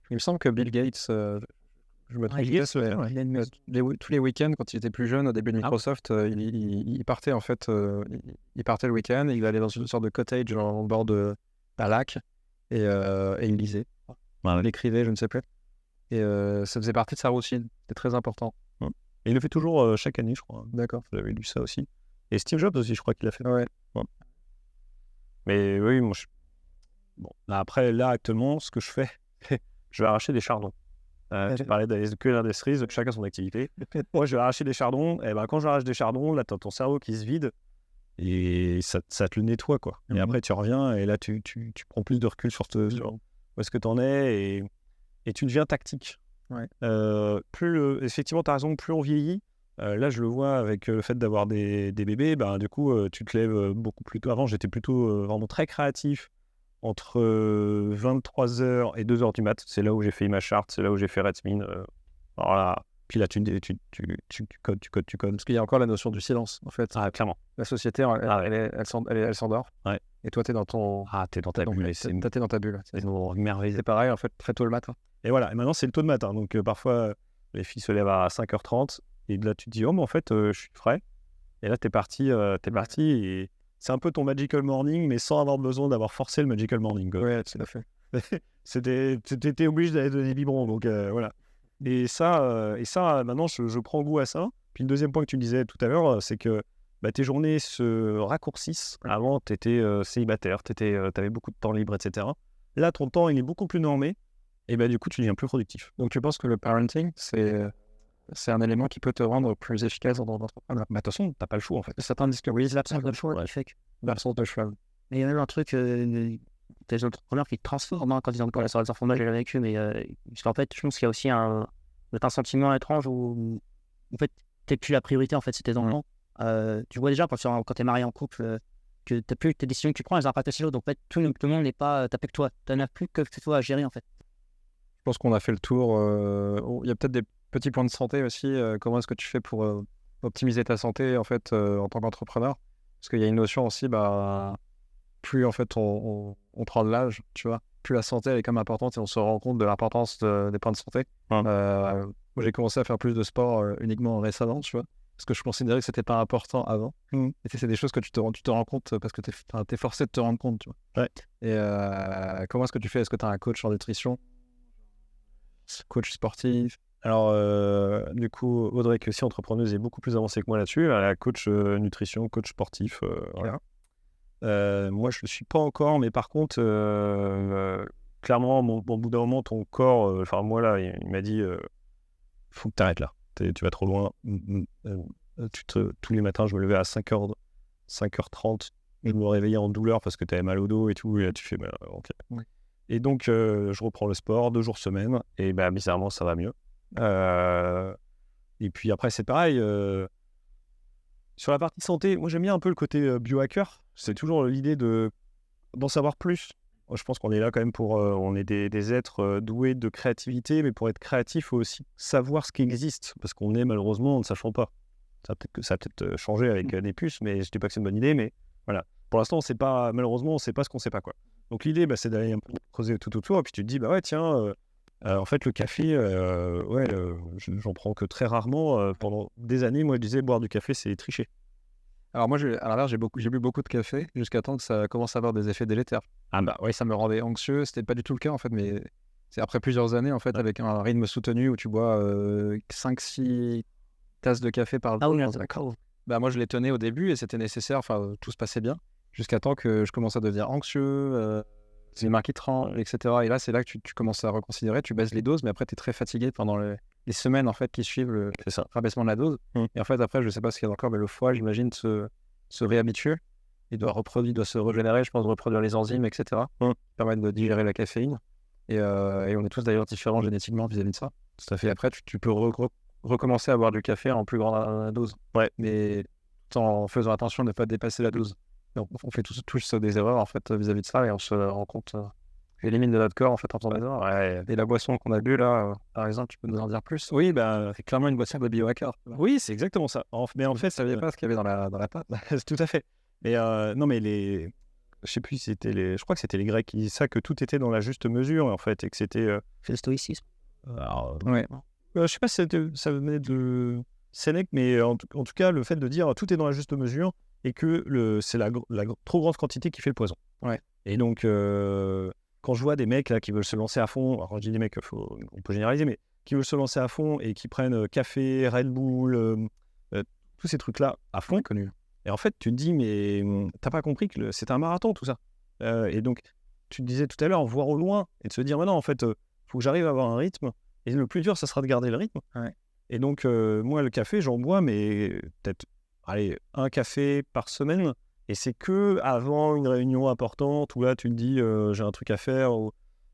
Il me semble que Bill Gates, je me trompe, tous les week-ends, quand il était plus jeune, au début de Microsoft, il partait en fait, il partait le week-end, et il allait dans une sorte de cottage en bord d'un lac et il lisait. Il écrivait, je ne sais plus. Et ça faisait partie de sa routine. C'était très important. Et il le fait toujours chaque année, je crois. D'accord. J'avais lu ça aussi. Et Steve Jobs aussi, je crois qu'il l'a fait. Ouais. Mais oui, moi, bon, après, là, actuellement, ce que je fais, je vais arracher des chardons. Tu parlais d'aller cueillir des cerises, chacun son activité. Moi, je vais arracher des chardons. Et quand j'arrache des chardons, là, t'as ton cerveau qui se vide et ça te le nettoie, quoi. Et après, tu reviens et là, tu prends plus de recul sur où est-ce que t'en es et tu deviens tactique. Effectivement, t'as raison, plus on vieillit. Là, je le vois avec le fait d'avoir des bébés. Du coup, tu te lèves beaucoup plus tôt. Avant, j'étais plutôt vraiment très créatif entre 23h et 2h du mat. C'est là où j'ai fait ma charte, c'est là où j'ai fait Redsmin. Alors là, Puis là, tu codes. Parce qu'il y a encore la notion du silence, en fait. Ah, clairement. La société, elle s'endort. Ouais. Et toi, t'es dans ton... T'es dans ta bulle. T'es dans ta bulle. C'est une merveille. C'est pareil, en fait, très tôt le matin. Et voilà. Et maintenant, c'est le tôt de matin. Donc, parfois, les filles se lèvent à 5h30. Et là, tu te dis, oh, mais en fait, je suis frais. Et là, t'es parti. Et c'est un peu ton magical morning, mais sans avoir besoin d'avoir forcé le magical morning. Ouais, tout à fait. T'étais obligé d'aller donner des biberons. Donc, voilà. Et ça, maintenant, je prends goût à ça. Puis le deuxième point que tu disais tout à l'heure, c'est que tes journées se raccourcissent. Avant, tu étais célibataire, tu avais beaucoup de temps libre, etc. Là, ton temps, il est beaucoup plus normé. Et du coup, tu deviens plus productif. Donc, tu penses que le parenting, c'est un élément qui peut te rendre plus efficace dans ton entrepreneur? De toute façon, tu n'as pas le choix, en fait. Certains disent que oui, C'est l'absence de choix qui fait que... l'absence de choix. Mais il y a même un truc, des entrepreneurs qui te transforment quand ils ont sur les enfants. Moi, j'ai jamais vécu, mais parce qu'en fait, je pense qu'il y a aussi un sentiment étrange où en fait, t'es plus la priorité, en fait, c'est tes enfants. Tu vois déjà quand t'es marié en couple que t'as plus tes décisions que tu prends, elles impactent aussi l'autre. Donc en fait, tout le monde n'est pas tapé que toi. T'en as plus que toi à gérer, en fait. Je pense qu'on a fait le tour. Il y a peut-être des petits points de santé aussi. Comment est-ce que tu fais pour optimiser ta santé, en fait, en tant qu'entrepreneur? Parce qu'il y a une notion aussi, plus en fait on prend de l'âge, tu vois, plus la santé elle est quand même importante et on se rend compte de l'importance des points de santé. Moi, j'ai commencé à faire plus de sport uniquement récemment, tu vois, parce que je considérais que c'était pas important avant. Et c'est des choses que tu te rends compte parce que t'es forcé de te rendre compte, tu vois. Ouais. Et comment est-ce que tu fais? Est-ce que tu as un coach en nutrition, coach sportif? Alors, du coup, Audrey, qui est aussi entrepreneuse, est beaucoup plus avancée que moi là-dessus. Elle est coach nutrition, coach sportif. Voilà. Moi, je ne le suis pas encore, mais par contre, clairement, au bout d'un moment, ton corps, moi là, il m'a dit, faut que tu arrêtes là, tu vas trop loin. Tous les matins, je me levais à 5h30, je me réveillais en douleur parce que tu avais mal au dos et tout, et là, tu fais, ok. Ouais. Et donc, je reprends le sport 2 jours semaine, et bizarrement, ça va mieux. Et puis après, c'est pareil. Sur la partie santé, moi j'aime bien un peu le côté biohacker. C'est toujours l'idée d'en savoir plus. Je pense qu'on est là quand même on est des êtres doués de créativité, mais pour être créatif, il faut aussi savoir ce qui existe, parce qu'on est malheureusement en ne sachant pas. Ça va peut-être changer avec des puces, mais je ne dis pas que c'est une bonne idée, mais voilà. Pour l'instant, malheureusement, on ne sait pas ce qu'on ne sait pas, quoi. Donc l'idée, c'est d'aller un peu creuser tout autour, et puis tu te dis, ouais, tiens, en fait, le café, j'en prends que très rarement. Pendant des années, moi, je disais, boire du café, c'est tricher. Alors moi, à l'inverse, j'ai bu beaucoup de café jusqu'à temps que ça commence à avoir des effets délétères. Ouais. Ça me rendait anxieux. C'était pas du tout le cas, en fait, mais c'est après plusieurs années, en fait, avec un rythme soutenu où tu bois 5-6 tasses de café par jour. Ah oui, d'accord. Moi, je les tenais au début et c'était nécessaire. Enfin, tout se passait bien jusqu'à temps que je commence à devenir anxieux. Les mains qui tremblent, etc. Et là, c'est là que tu commences à reconsidérer, tu baisses les doses, mais après, tu es très fatigué pendant les semaines en fait, qui suivent le rabaissement de la dose. Et en fait, après, je sais pas ce qu'il y a encore, mais le foie, j'imagine, se réhabitue. Il doit se régénérer, je pense, reproduire les enzymes, etc. Qui permettent de digérer la caféine. Et on est tous d'ailleurs différents génétiquement vis-à-vis de ça. Tout à fait. Et après, tu peux recommencer à boire du café en plus grande dose. Ouais. Mais tout en faisant attention de ne pas dépasser la dose. Donc, on fait tous des erreurs en fait vis-à-vis de ça et on se rend compte élimine de notre corps en fait en faisant des erreurs. Ouais. Et la boisson qu'on a bu là, par exemple, tu peux nous en dire plus? Oui, c'est clairement une boisson de biohacker. Oui, c'est exactement ça. Mais en fait, je savais pas ce qu'il y avait dans la pâte. Tout à fait. Mais non, mais je sais plus si c'était je crois que c'était les Grecs qui disaient ça, que tout était dans la juste mesure en fait, et que c'était. C'est le stoïcisme. Ouais. Je sais pas si ça venait de Sénèque, mais en tout cas, le fait de dire tout est dans la juste mesure et que c'est la trop grande quantité qui fait le poison. Ouais. Et donc, quand je vois des mecs là qui veulent se lancer à fond, alors quand je dis des mecs, on peut généraliser, mais qui veulent se lancer à fond et qui prennent café, Red Bull, tous ces trucs-là à fond. Connu. Et en fait, tu te dis, mais t'as pas compris que c'est un marathon tout ça. Et donc, tu te disais tout à l'heure, voir au loin et de se dire, non, en fait, faut que j'arrive à avoir un rythme. Et le plus dur, ça sera de garder le rythme. Ouais. Et donc, moi, le café, j'en bois, mais peut-être, un café par semaine. Et c'est que avant une réunion importante où là, tu te dis, j'ai un truc à faire.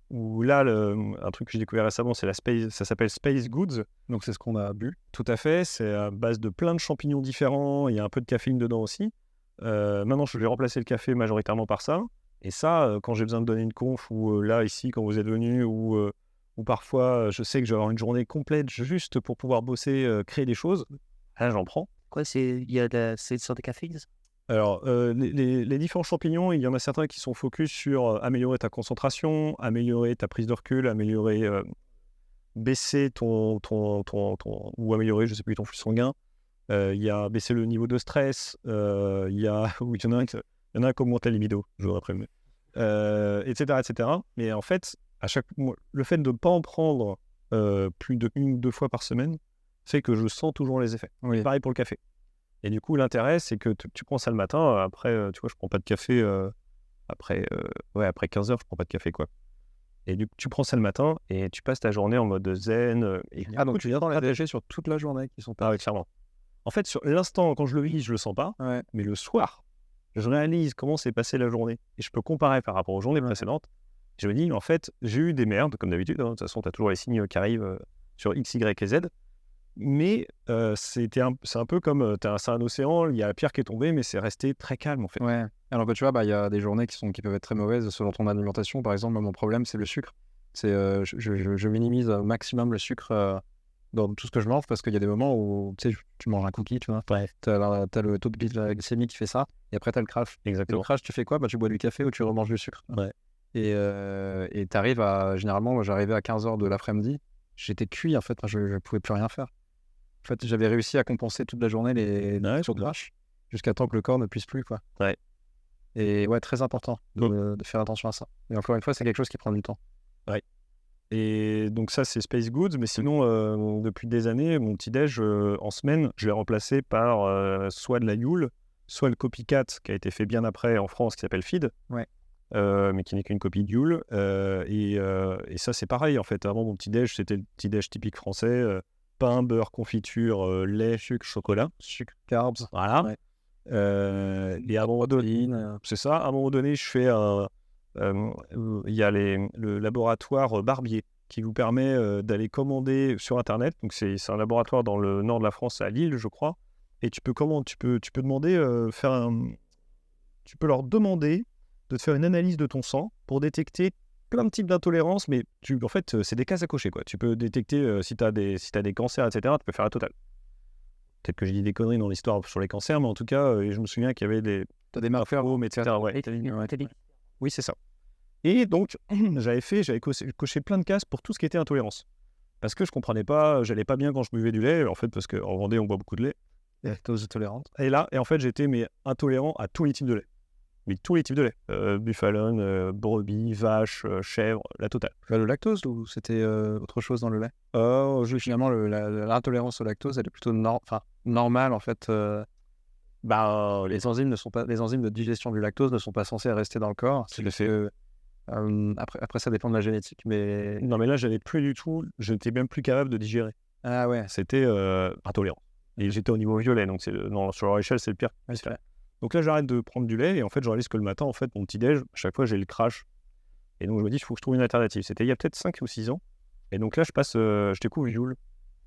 Ou là, un truc que j'ai découvert récemment, ça s'appelle Space Goods. Donc, c'est ce qu'on a bu. Tout à fait. C'est à base de plein de champignons différents. Il y a un peu de caféine dedans aussi. Maintenant, je vais remplacer le café majoritairement par ça. Et ça, quand j'ai besoin de donner une conf, ou là, ici, quand vous êtes venu, ou ou parfois je sais que je vais avoir une journée complète juste pour pouvoir bosser, créer des choses, là j'en prends. Quoi, c'est une sorte de caféine, ça? Alors, les différents champignons, il y en a certains qui sont focus sur améliorer ta concentration, améliorer ta prise de recul, baisser ou améliorer, je sais plus, ton flux sanguin. Il y a baisser le niveau de stress. Il y en a un qui augmente la libido, je vous rappelle. Etc., etc. Mais en fait, le fait de ne pas en prendre plus de 1 ou 2 fois par semaine fait que je sens toujours les effets. Oui. Pareil pour le café. Et du coup, l'intérêt, c'est que tu prends ça le matin. Après, tu vois, je prends pas de café après 15 heures, je prends pas de café, quoi. Et tu prends ça le matin et tu passes ta journée en mode zen. Donc tu viens dans les effets sur toute la journée qui sont pas. Ah ouais, clairement. En fait, sur l'instant, quand je le vis, je le sens pas. Ouais. Mais le soir, je réalise comment s'est passée la journée. Et je peux comparer par rapport aux journées précédentes. Je me dis, en fait, j'ai eu des merdes, comme d'habitude. De toute façon, tu as toujours les signes qui arrivent sur X, Y et Z. Mais c'est un peu comme c'est un océan, il y a la pierre qui est tombée, mais c'est resté très calme en fait. Ouais. Alors tu vois, il y a des journées qui peuvent être très mauvaises selon ton alimentation. Par exemple, moi, mon problème, c'est le sucre. C'est je minimise au maximum le sucre dans tout ce que je mange parce qu'il y a des moments où tu sais, tu manges un cookie, tu vois. Ouais. T'as le taux de glycémie qui fait ça, et après t'as le crash. Exactement. Et le crash, tu fais quoi? Tu bois du café ou tu remanges du sucre. Ouais. Et t'arrives généralement, moi, j'arrivais à 15h de l'après-midi, j'étais cuit en fait, je pouvais plus rien faire. En fait, j'avais réussi à compenser toute la journée les sur de crash jusqu'à temps que le corps ne puisse plus, quoi. Ouais. Et ouais, très important de faire attention à ça. Et encore une fois, c'est quelque chose qui prend du temps. Ouais. Et donc ça, c'est Space Goods. Mais sinon, depuis des années, mon petit-déj, en semaine, je l'ai remplacé par soit de la Youle, soit le copycat qui a été fait bien après en France, qui s'appelle Feed. Ouais. Mais qui n'est qu'une copie de Youle. Et ça, c'est pareil, en fait. Avant, mon petit-déj, c'était le petit-déj typique français. Pain, beurre, confiture, lait, sucre, chocolat. Sucre, carbs. Voilà. Ouais. Et à un moment donné, c'est ça. À un moment donné, je fais il y a le laboratoire Barbier qui vous permet d'aller commander sur Internet. Donc c'est un laboratoire dans le nord de la France, à Lille, je crois. Et tu peux demander tu peux leur demander de te faire une analyse de ton sang pour détecter plein de types d'intolérances, mais en fait, c'est des cases à cocher, quoi. Tu peux détecter si tu as des cancers, etc. Tu peux faire la totale. Peut-être que j'ai dit des conneries dans l'histoire sur les cancers, mais en tout cas, je me souviens qu'il y avait des marqueurs, etc. Ouais. Oui, c'est ça. Et donc, j'avais coché plein de cases pour tout ce qui était intolérance. Parce que je comprenais pas, j'allais pas bien quand je buvais du lait, en fait, parce qu'en Vendée, on boit beaucoup de lait. Lactose intolérante. Et en fait, j'étais intolérant à tous les types de lait. Mais tous les types de lait. Buffalone, brebis, vache, chèvre, la totale. Le lactose ou c'était autre chose dans le lait? Finalement, l'intolérance au lactose, elle est plutôt normale en fait. Les enzymes de digestion du lactose ne sont pas censées rester dans le corps. C'est le fait. Après, ça dépend de la génétique, mais non, mais là, j'avais plus du tout. Je n'étais même plus capable de digérer. Ah ouais. C'était intolérant. Et j'étais au niveau violet, donc sur leur échelle, c'est le pire. Ouais, c'est vrai. Donc là, j'arrête de prendre du lait et en fait, je réalise que le matin, en fait, mon petit-déj, à chaque fois, j'ai le crash. Et donc, je me dis, il faut que je trouve une alternative. C'était il y a peut-être 5 ou 6 ans. Et donc là, je découvre Youle.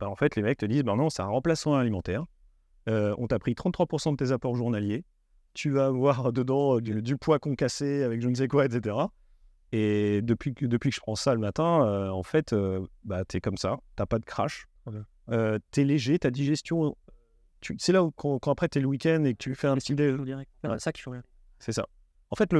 En fait, les mecs te disent, non, c'est un remplaçant alimentaire. On t'a pris 33% de tes apports journaliers. Tu vas avoir dedans du poids concassé avec je ne sais quoi, etc. Et depuis que je prends ça le matin, en fait, t'es comme ça. T'as pas de crash. T'es léger, ta digestion... C'est là où, quand après t'es le week-end et que tu fais un petit déj. C'est ça qu'il faut rien. C'est ça. En fait,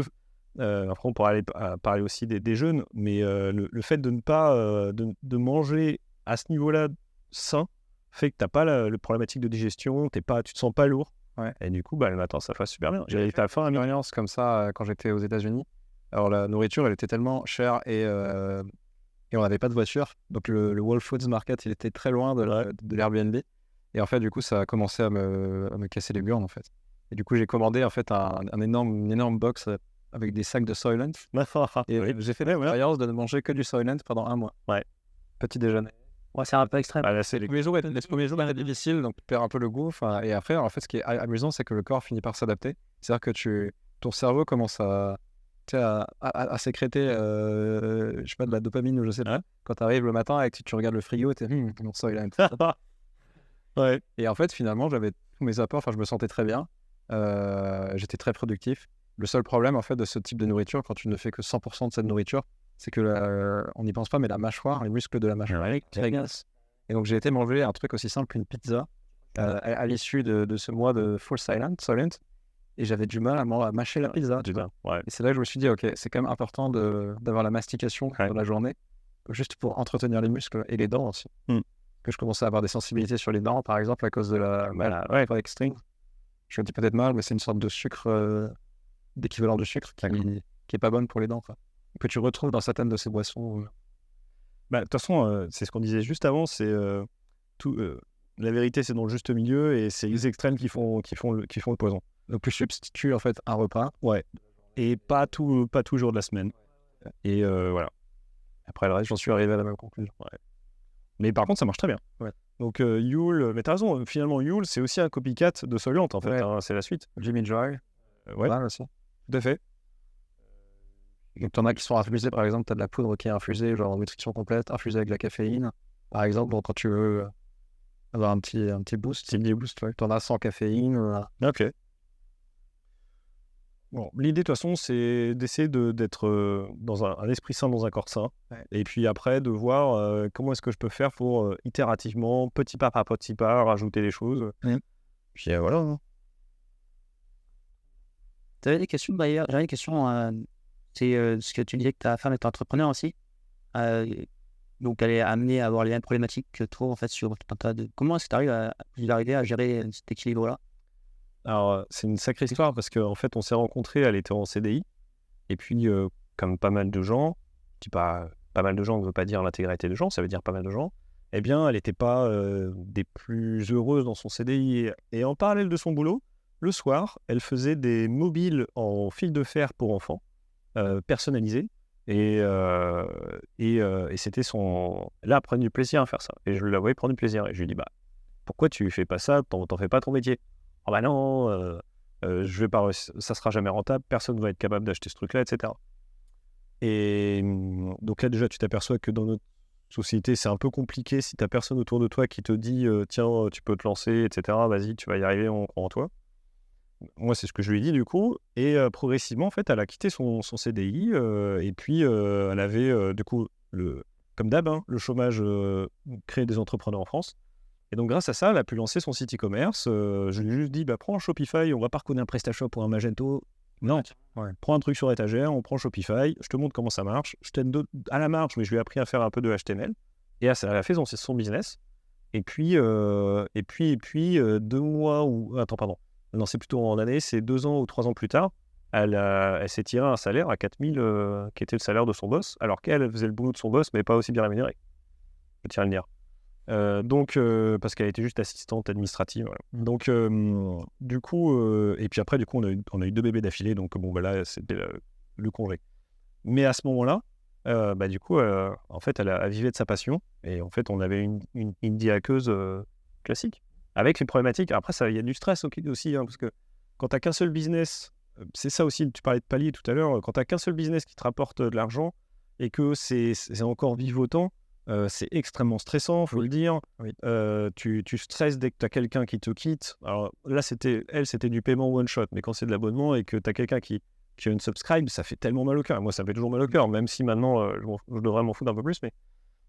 après on pourra parler aussi des jeûnes, mais le fait de ne pas de manger à ce niveau-là sain fait que t'as pas la problématique de digestion, tu te sens pas lourd. Ouais. Et du coup, le matin, ça fait super bien. J'avais fait une expérience comme ça quand j'étais aux États-Unis. Alors la nourriture, elle était tellement chère et on n'avait pas de voiture. Donc le Whole Foods Market, il était très loin de l'Airbnb. Et en fait, du coup, ça a commencé à me casser les burnes, en fait. Et du coup, j'ai commandé, en fait, une énorme box avec des sacs de Soylent. Et j'ai fait l'expérience de ne manger que du Soylent pendant 1 mois. Ouais. Petit déjeuner. Ouais, c'est un peu extrême. Les premiers jours étaient difficiles, donc tu perds un peu le goût. Et après, en fait, ce qui est amusant, c'est que le corps finit par s'adapter. C'est-à-dire que ton cerveau commence à sécréter, je sais pas, de la dopamine ou je sais pas. Quand tu arrives le matin et que tu regardes le frigo, tu es mon Soylent. Ouais. Et en fait, finalement, j'avais tous mes apports, je me sentais très bien. J'étais très productif. Le seul problème, en fait, de ce type de nourriture, quand tu ne fais que 100% de cette nourriture, c'est que on n'y pense pas, mais la mâchoire, les muscles de la mâchoire, très grasse. Et donc, j'ai été manger un truc aussi simple qu'une pizza à l'issue de ce mois de full silent, et j'avais du mal à mâcher la pizza. Ouais. Et c'est là que je me suis dit, ok, c'est quand même important d'avoir la mastication dans la journée, juste pour entretenir les muscles et les dents aussi. Que je commençais à avoir des sensibilités sur les dents, par exemple, à cause de la extreme. Je me dis peut-être mal, mais c'est une sorte de sucre, d'équivalent de sucre qui est pas bonne pour les dents, quoi. Que tu retrouves dans certaines de ces boissons. De toute façon, c'est ce qu'on disait juste avant, c'est la vérité, c'est dans le juste milieu, et c'est les extrêmes qui font le poison. Donc tu substitues en fait un repas. Ouais. Et pas toujours de la semaine. Et voilà. Après le reste, J'en suis arrivé à la même conclusion. Ouais. Mais par contre, ça marche très bien. Ouais. Donc Huel, mais t'as raison, finalement Huel, c'est aussi un copycat de Soliant en fait, Ouais. C'est la suite. Jimmy Joy. Ouais, Aussi. tout à fait. Donc t'en as qui sont infusés, par exemple, t'as de la poudre qui est infusée, genre en nutrition complète, infusée avec de la caféine. Par exemple, donc, quand tu veux avoir un petit boost, t'en as sans caféine. Ok. Bon, l'idée de toute façon, c'est d'essayer d'être dans un esprit sain, dans un corps sain. Ouais. Et puis après, de voir comment est-ce que je peux faire pour itérativement, petit pas par petit pas, rajouter des choses. Ouais. Puis voilà. Hein. Tu avais des questions d'ailleurs? J'avais des questions. C'est ce que tu disais que ta femme est entrepreneur aussi. Donc elle est amenée à avoir les mêmes problématiques que toi en fait sur tout un tas de. Comment est-ce que tu arrives à gérer cet équilibre-là? Alors, c'est une sacrée histoire parce qu'en fait, on s'est rencontrés, elle était en CDI. Et puis, comme pas mal de gens, je dis pas mal de gens ne veut pas dire l'intégralité des gens, ça veut dire pas mal de gens, eh bien, elle n'était pas des plus heureuses dans son CDI. Et en parallèle de son boulot, le soir, elle faisait des mobiles en fil de fer pour enfants, personnalisés. Et c'était son... Là, elle prenait du plaisir à faire ça. Et je la voyais prendre du plaisir. Et je lui dis, pourquoi tu fais pas ça? T'en fais pas ton métier? Ah bah non, je vais pas, ça sera jamais rentable, personne va être capable d'acheter ce truc-là, etc. Et donc là, déjà, tu t'aperçois que dans notre société, c'est un peu compliqué si t'as personne autour de toi qui te dit tiens, tu peux te lancer, etc. Vas-y, tu vas y arriver, on croit en toi. Moi, c'est ce que je lui ai dit du coup. Et progressivement, en fait, elle a quitté son CDI et puis elle avait du coup, comme d'hab, le chômage crée des entrepreneurs en France. Et donc, grâce à ça, elle a pu lancer son site e-commerce. Je lui ai juste dit, prends un Shopify, on va pas recoder un PrestaShop ou un Magento. Non, prends un truc sur étagère, on prend Shopify, je te montre comment ça marche. Je t'aide à la marge, mais je lui ai appris à faire un peu de HTML. Et elle a fait son business. Et puis 2 mois ou... Attends, pardon. Non, c'est plutôt en année, c'est 2 ans ou 3 ans plus tard, elle s'est tirée un salaire à 4 000, qui était le salaire de son boss, alors qu'elle faisait le boulot de son boss, mais pas aussi bien rémunéré. Je tiens à le dire. Parce qu'elle était juste assistante administrative. Voilà. Donc, du coup, et puis après, du coup, on a eu 2 bébés d'affilée. Donc, bon, là, c'était le congé. Mais à ce moment-là, du coup, en fait, elle vivait de sa passion. Et en fait, on avait une indie hackeuse classique, avec les problématiques. Après, il y a du stress aussi, parce que quand tu n'as qu'un seul business, c'est ça aussi, tu parlais de palier tout à l'heure, quand tu n'as qu'un seul business qui te rapporte de l'argent et que c'est encore vivotant, c'est extrêmement stressant, faut le dire. Oui. Tu stresses dès que tu as quelqu'un qui te quitte. Alors là, c'était du paiement one shot, mais quand c'est de l'abonnement et que tu as quelqu'un qui a une subscribe, ça fait tellement mal au cœur. Moi, ça me fait toujours mal au cœur, même si maintenant, je devrais m'en foutre un peu plus, mais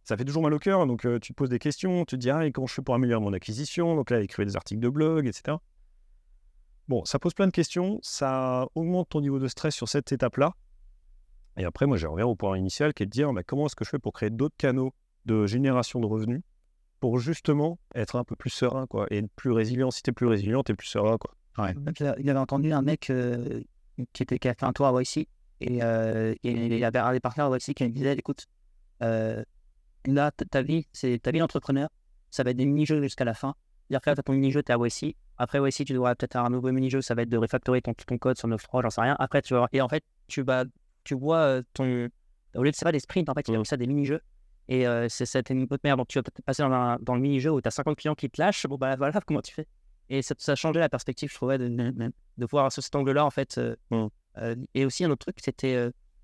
ça fait toujours mal au cœur. Donc, tu te poses des questions, tu te dis, et comment je fais pour améliorer mon acquisition? Donc là, écrire des articles de blog, etc. Bon, ça pose plein de questions, ça augmente ton niveau de stress sur cette étape-là. Et après, moi, je reviens au point initial qui est de dire, comment est-ce que je fais pour créer d'autres canaux de génération de revenus pour justement être un peu plus serein, quoi, et être plus résilient. Si t'es plus résilient, t'es plus serein, quoi. Ouais. Il avait entendu un mec qui a fait un tour à YC et il y avait un des partenaires à YC qui lui disait, écoute, là, ta vie d'entrepreneur, ça va être des mini-jeux jusqu'à la fin. C'est-à-dire que là, tu as ton mini-jeu, tu es à YC. Après YC, tu devras peut-être avoir un nouveau mini-jeu, ça va être de refactorer ton code sur 9.3, j'en sais rien. Après, et en fait, tu vois au lieu de ça, des sprints, en fait, il y a ça des mini-jeux. Et c'était une autre merde. Donc, tu vas peut-être passer dans le mini-jeu où tu as 50 clients qui te lâchent. Bon, voilà, comment tu fais? Et ça a changé la perspective, je trouvais, de voir sous cet angle-là, en fait. Et aussi, un autre truc, c'était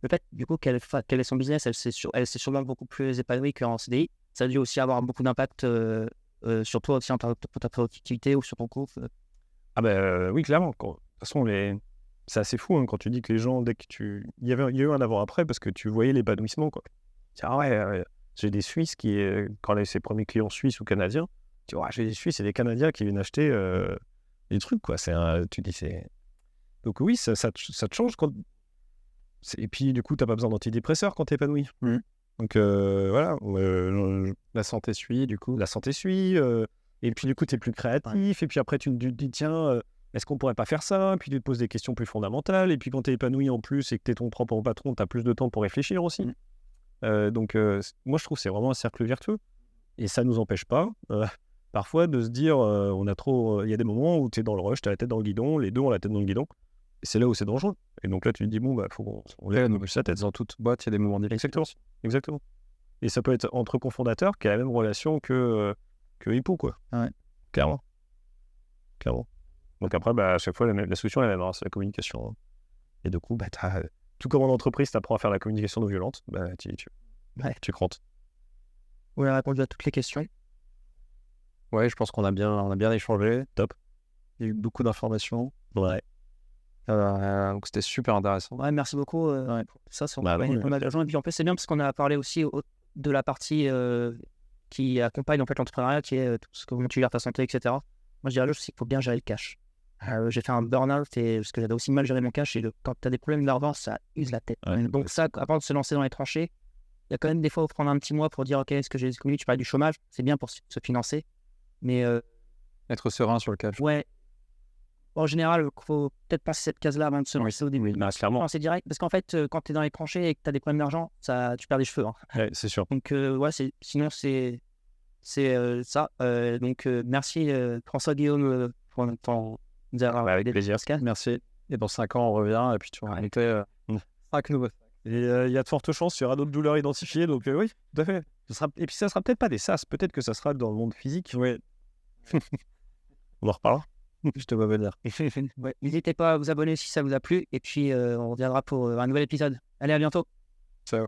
le fait, du coup, qu'elle est son business. Elle s'est sûrement beaucoup plus épanouie qu'en CDI. Ça a dû aussi avoir beaucoup d'impact sur toi aussi, en ta productivité ou sur ton cours. Oui, clairement. De toute façon, c'est assez fou hein, quand tu dis que les gens, dès que il y a eu un avant-après parce que tu voyais l'épanouissement, quoi. Ah ouais, j'ai des Suisses qui, quand ses premiers clients suisses ou canadiens, tu vois, j'ai des Suisses et des Canadiens qui viennent acheter des trucs, quoi. Tu dis, c'est... Donc oui, ça te change quand... Et puis, du coup, tu n'as pas besoin d'antidépresseurs quand tu es épanoui. Donc voilà. La santé suit, du coup. La santé suit. Et puis, du coup, tu es plus créatif. Et puis après, tu te dis, tiens, est-ce qu'on pourrait pas faire ça? Puis tu te poses des questions plus fondamentales. Et puis, quand tu es épanoui en plus et que tu es ton propre patron, tu as plus de temps pour réfléchir aussi. Donc, moi, je trouve que c'est vraiment un cercle vertueux. Et ça ne nous empêche pas, parfois, de se dire, il y a des moments où tu es dans le rush, tu as la tête dans le guidon, les deux ont la tête dans le guidon. Et c'est là où c'est dangereux. Et donc là, tu te dis, bon, faut qu'on lève sa tête. Dans toute boîte, il y a des moments difficiles. Exactement. Et ça peut être entre cofondateurs qui a la même relation que Hippo, quoi. Ouais. Clairement. Donc après, à chaque fois, la solution est la même, c'est la communication. Hein. Et du coup, tout comme en entreprise, tu apprends à faire la communication non violente, tu crantes. On a répondu à toutes les questions. Ouais, je pense qu'on a bien échangé. Top. Il y a eu beaucoup d'informations. Ouais. Donc c'était super intéressant. Ouais, merci beaucoup. Pour ça, on a l'argent. Et puis en plus, c'est bien parce qu'on a parlé aussi de la partie qui accompagne en fait l'entrepreneuriat, qui est tout ce comment tu gères ta santé, etc. Moi, je dirais juste qu'il faut bien gérer le cash. J'ai fait un burn-out parce que j'avais aussi mal géré mon cash. Et quand tu as des problèmes d'argent, ça use la tête. Ouais, donc ça, avant de se lancer dans les tranchées, il y a quand même des fois où prendre un petit mois pour dire ok, est-ce que j'ai comme tu parlais du chômage, c'est bien pour se financer, mais être serein sur le cash. Ouais. En général, il faut peut-être passer cette case-là avant de se lancer au début. Clairement. C'est direct, parce qu'en fait, quand tu es dans les tranchées et que tu as des problèmes d'argent, tu perds des cheveux. Hein. Ouais, c'est sûr. Donc, sinon, c'est ça. Donc, merci François-Guillaume pour nous avoir avec plaisir. Merci. Et dans 5 ans, on revient et puis tu vas inviter 5 nouveaux. Et il y a de fortes chances, il y aura d'autres douleurs identifiées. Donc oui, tout à fait. Et puis ça sera peut-être pas des SaaS, peut-être que ça sera dans le monde physique. Oui. On en reparlera. Je te vois venir. Ouais. N'hésitez pas à vous abonner si ça vous a plu. Et puis, on reviendra pour un nouvel épisode. Allez, à bientôt. Ciao.